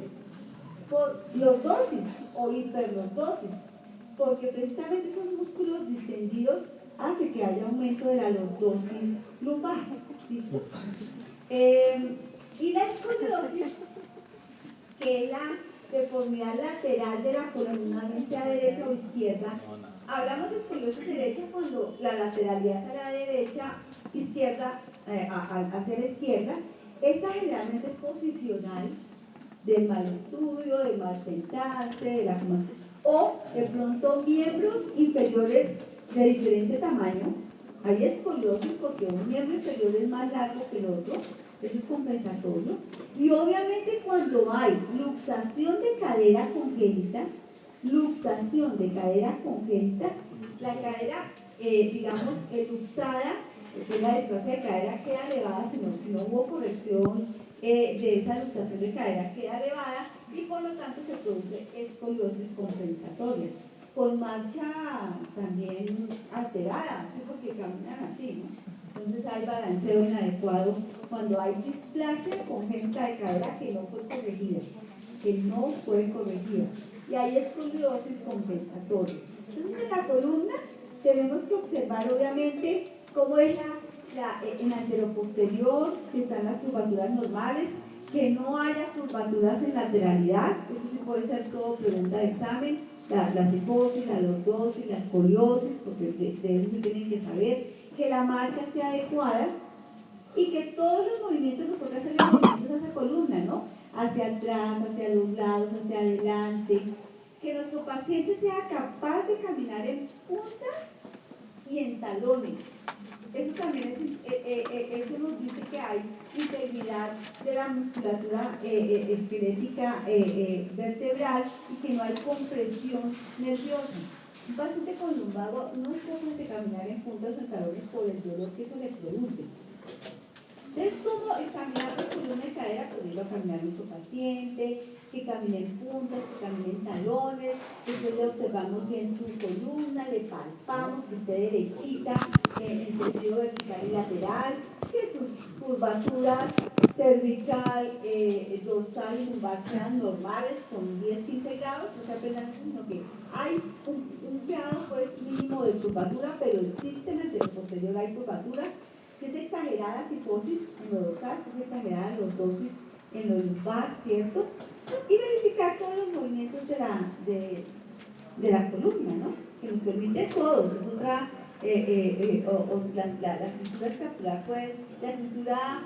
Por lordosis o hiperlordosis, porque precisamente esos músculos distendidos hacen que haya aumento de la lordosis lumbar. ¿Listo? Y la escoliosis, que es la deformidad lateral de la columna, bien sea derecha o izquierda. Hablamos de escoliosis derecha cuando la lateralidad a la derecha, izquierda, hacia la izquierda. Esta generalmente es posicional, del mal estudio, del mal sentarse, de la o de pronto miembros inferiores de diferente tamaño. Hay escoliosis porque un miembro inferior es más largo que el otro, eso es compensatorio. Y obviamente cuando hay luxación de cadera congénita, la cadera, digamos, luxada, que es la displasia de cadera, queda elevada, si no hubo corrección de esa luxación de cadera, queda elevada y por lo tanto se produce escoliosis compensatoria, con marcha también alterada, ¿sí? Porque caminan así, ¿no? Entonces hay balanceo inadecuado cuando hay displasia congénita de cadera que no fue corregida, y hay escoliosis compensatoria. Entonces en la columna tenemos que observar obviamente cómo es en anteroposterior, que están las curvaturas normales, que no haya curvaturas en lateralidad, eso sí puede ser todo pregunta de examen, la cifosis, la lordosis, la escoliosis, porque de eso se tienen que saber, que la marcha sea adecuada y que todos los movimientos, nosotros hacemos movimientos hacia columna, ¿no? Hacia atrás, hacia los lados, hacia adelante, que nuestro paciente sea capaz de caminar en punta y en talones. Eso también eso nos dice que hay integridad de la musculatura esquelética vertebral y que no hay compresión nerviosa. Un paciente con lumbago no es capaz de caminar en puntas o en talones por el dolor que eso le produce. Entonces, ¿cómo examinar la columna y cadera? Poniendo a caminar nuestro paciente, que camine en puntas, que camine en talones, después le observamos bien su columna, le palpamos que esté derechita, en sentido vertical y lateral, que sus curvaturas cervical, dorsal y lumbar sean normales, con 10-15 grados, no se aprendan eso, sino que hay un grado pues mínimo de curvatura, pero existe en el anteroposterior hay curvatura, que es exagerada cifosis en lo dorsal, que es exagerada lordosis en lo lumbar, ¿cierto? Y verificar todos los movimientos de la columna, ¿no? Que nos permite todos, es otra, la cintura escapular puede, la cintura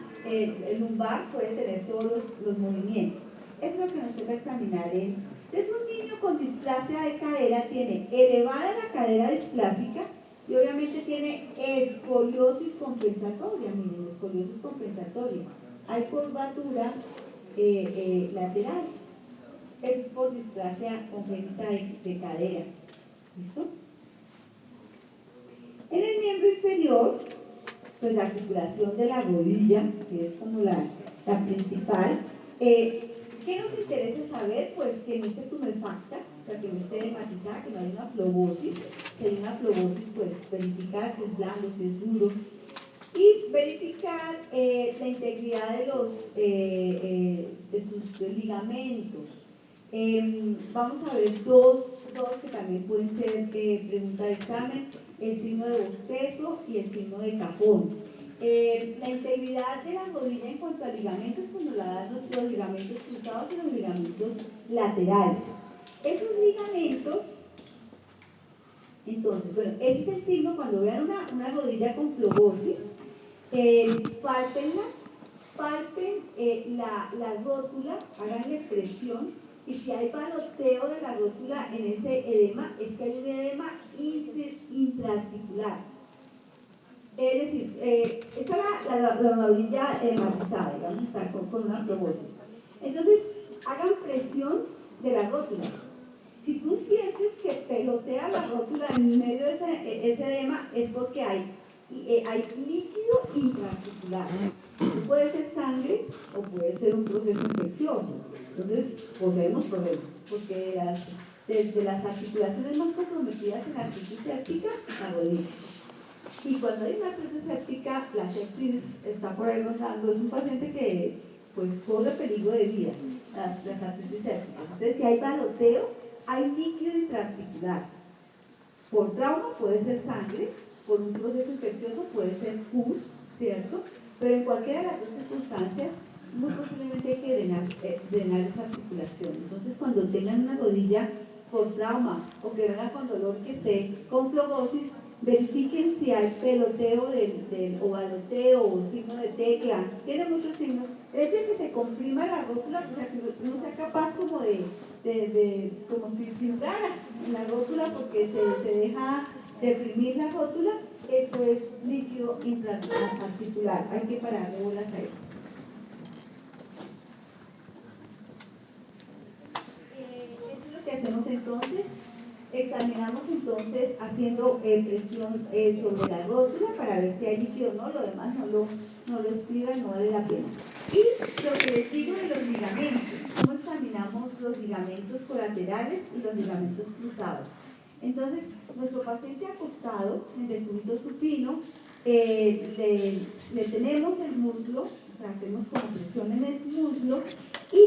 lumbar puede tener todos los movimientos. Eso es lo que nos toca examinar. Entonces un niño con displasia de cadera tiene elevada la cadera displásica, y obviamente tiene escoliosis compensatoria, miren, escoliosis compensatoria. Hay curvatura lateral, es por displasia congénita de cadera. ¿Listo? En el miembro inferior, pues la articulación de la rodilla, que es como la principal. ¿Qué nos interesa saber? Pues que no esté tumefacta, o sea, que no esté hematizada, que no haya una flobosis. Si hay una flobosis, pues verificar si es blando, si es duro. Y verificar la integridad de sus ligamentos. Vamos a ver dos que también pueden ser pregunta de examen: el signo de bostezo y el signo de cajón. La integridad de la rodilla en cuanto a ligamentos, pues nos la dan los ligamentos cruzados y los ligamentos laterales. Esos ligamentos, entonces, bueno, ese es el signo. Cuando vean una rodilla con flobosis, palpen la rótula, háganle presión, y si hay baloteo de la rótula en ese edema, es que hay un edema intraarticular. Es decir, esta es la rodilla hematizada, digamos, está con una flobosis. Entonces, hagan presión de la rótula. Si tú sientes que pelotea la rótula en medio de ese edema, es porque hay líquido intraarticular. Puede ser sangre o puede ser un proceso infeccioso. Entonces, poseemos problemas, porque desde las articulaciones más comprometidas en la artritis séptica, la rodilla. Y cuando hay una artritis séptica, la sepsis está por ahí rondando. Es un paciente que pues corre peligro de vida, las artritis sépticas. Entonces, si hay baloteo, hay líquido intraarticular. Por trauma puede ser sangre, por un proceso infeccioso puede ser pus, ¿cierto? Pero en cualquiera de las dos circunstancias, muy posiblemente hay que drenar esa articulación. Entonces, cuando tengan una rodilla por trauma o que venga con dolor que esté con flobosis, verifiquen si hay peloteo o baloteo o signo de tecla. Tiene muchos signos. Es de que se comprima la rótula, o sea, que no sea capaz como como si filtrara en la rótula, porque se deja deprimir la rótula. Eso es líquido intraarticular. Hay que pararle bolas a eso. Eso es lo que hacemos entonces. Examinamos entonces haciendo presión sobre la rótula para ver si hay líquido o no. Lo demás no lo escriban, no vale la pena. Y lo que les digo de los ligamentos: ¿cómo examinamos los ligamentos colaterales y los ligamentos cruzados? Entonces, nuestro paciente acostado en decúbito supino, le tenemos el muslo, o sea, hacemos como presión en el muslo y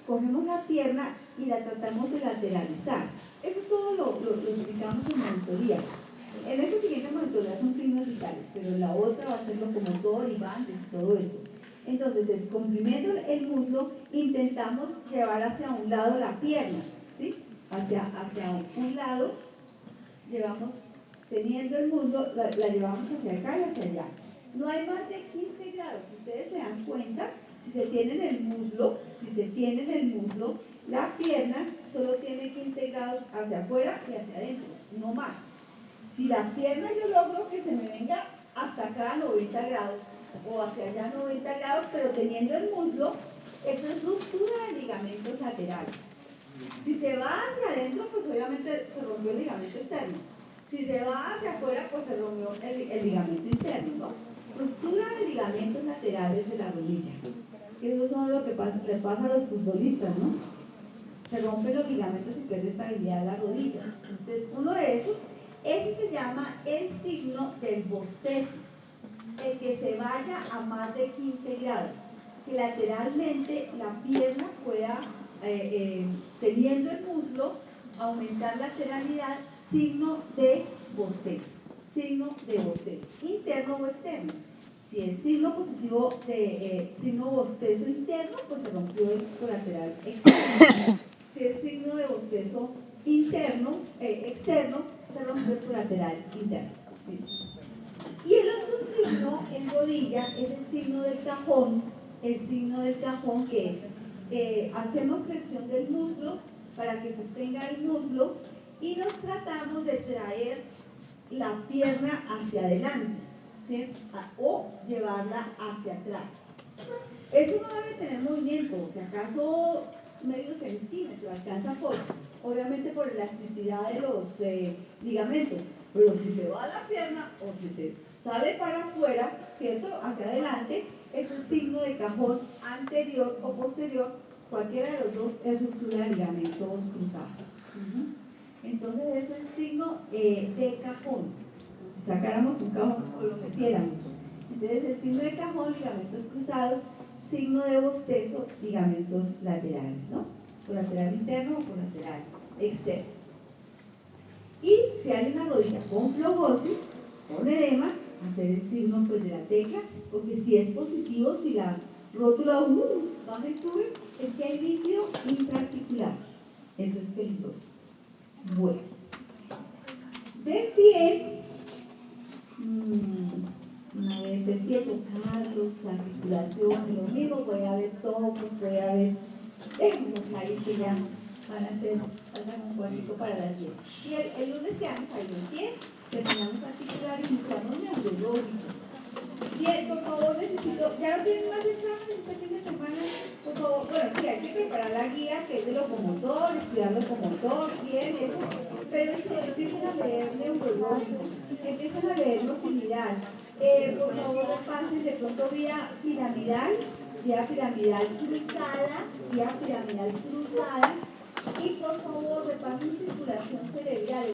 cogemos la pierna y la tratamos de lateralizar. Eso todo lo explicamos en monitoría. En esta siguiente monitoría son signos vitales, pero en la otra va a ser locomotor y bandes y todo eso. Entonces, comprimiendo el muslo, intentamos llevar hacia un lado la pierna, ¿sí? Hacia un lado, llevamos, teniendo el muslo, la llevamos hacia acá y hacia allá. No hay más de 15 grados. Si ustedes se dan cuenta, si se tiene en el muslo, la pierna solo tiene 15 grados hacia afuera y hacia adentro, no más. Si la pierna yo logro que se me venga hasta acá a 90 grados o hacia allá a 90 grados, pero teniendo el muslo, eso es ruptura de ligamentos laterales. Si se va hacia adentro, pues obviamente se rompió el ligamento externo. Si se va hacia afuera, pues se rompió el ligamento interno, ¿no? Ruptura de ligamentos laterales de la rodilla. Eso es lo que le pasa a los futbolistas, ¿no? Se rompen los ligamentos y pierde estabilidad de la rodilla. Entonces, uno de esos, ese se llama el signo del bostezo. El que se vaya a más de 15 grados. Que lateralmente la pierna pueda, teniendo el muslo, aumentar lateralidad, signo de bostezo. Signo de bostezo. Interno o externo. Si el signo positivo de signo bostezo interno, pues se rompió el colateral externo. Si el signo de bostezo externo, se rompió el colateral interno. ¿Sí? Y el otro signo en rodilla es el signo del cajón. El signo del cajón, que es hacemos flexión del muslo para que sostenga el muslo y nos tratamos de traer la pierna hacia adelante, ¿sí? O llevarla hacia atrás. Eso no debe tener movimiento, si acaso medio centímetro, alcanza obviamente por elasticidad de los ligamentos, pero si se va la pierna o si se sale para afuera, ¿cierto? Hacia adelante, es un signo de cajón anterior o posterior cualquiera de los dos es ruptura de ligamentos cruzados. Entonces es el signo de cajón. Si sacáramos un cajón o lo metiéramos. Entonces el signo de cajón, ligamentos cruzados, signo de bostezo, ligamentos laterales, ¿no? Colateral interno o colateral externo. Y si hay una rodilla con flogosis, con edema, hacer el signo pues de la tecla, porque si es positivo, si la rótula baja y sube, es que hay líquido intraarticular. Eso es peligroso. Bueno, del pie, del pie tocar las articulaciones, lo mismo, puede haber topos, puede haber ahí que ya van a hacer, faltan un cuartico para las 10. Y el lunes quedamos ahí el pie, terminamos articular y iniciamos neurológico. Bien, por favor, necesito, ya no tienen más exámenes este fin de semana, por favor, bueno, sí, hay que preparar la guía que es de locomotor, estudiar locomotor, bien, eso, pero eso, empiecen a leer neurológico, empiecen a leer motilidad, por favor, pasen de pronto vía piramidal cruzada, y por favor, repasen circulación cerebral.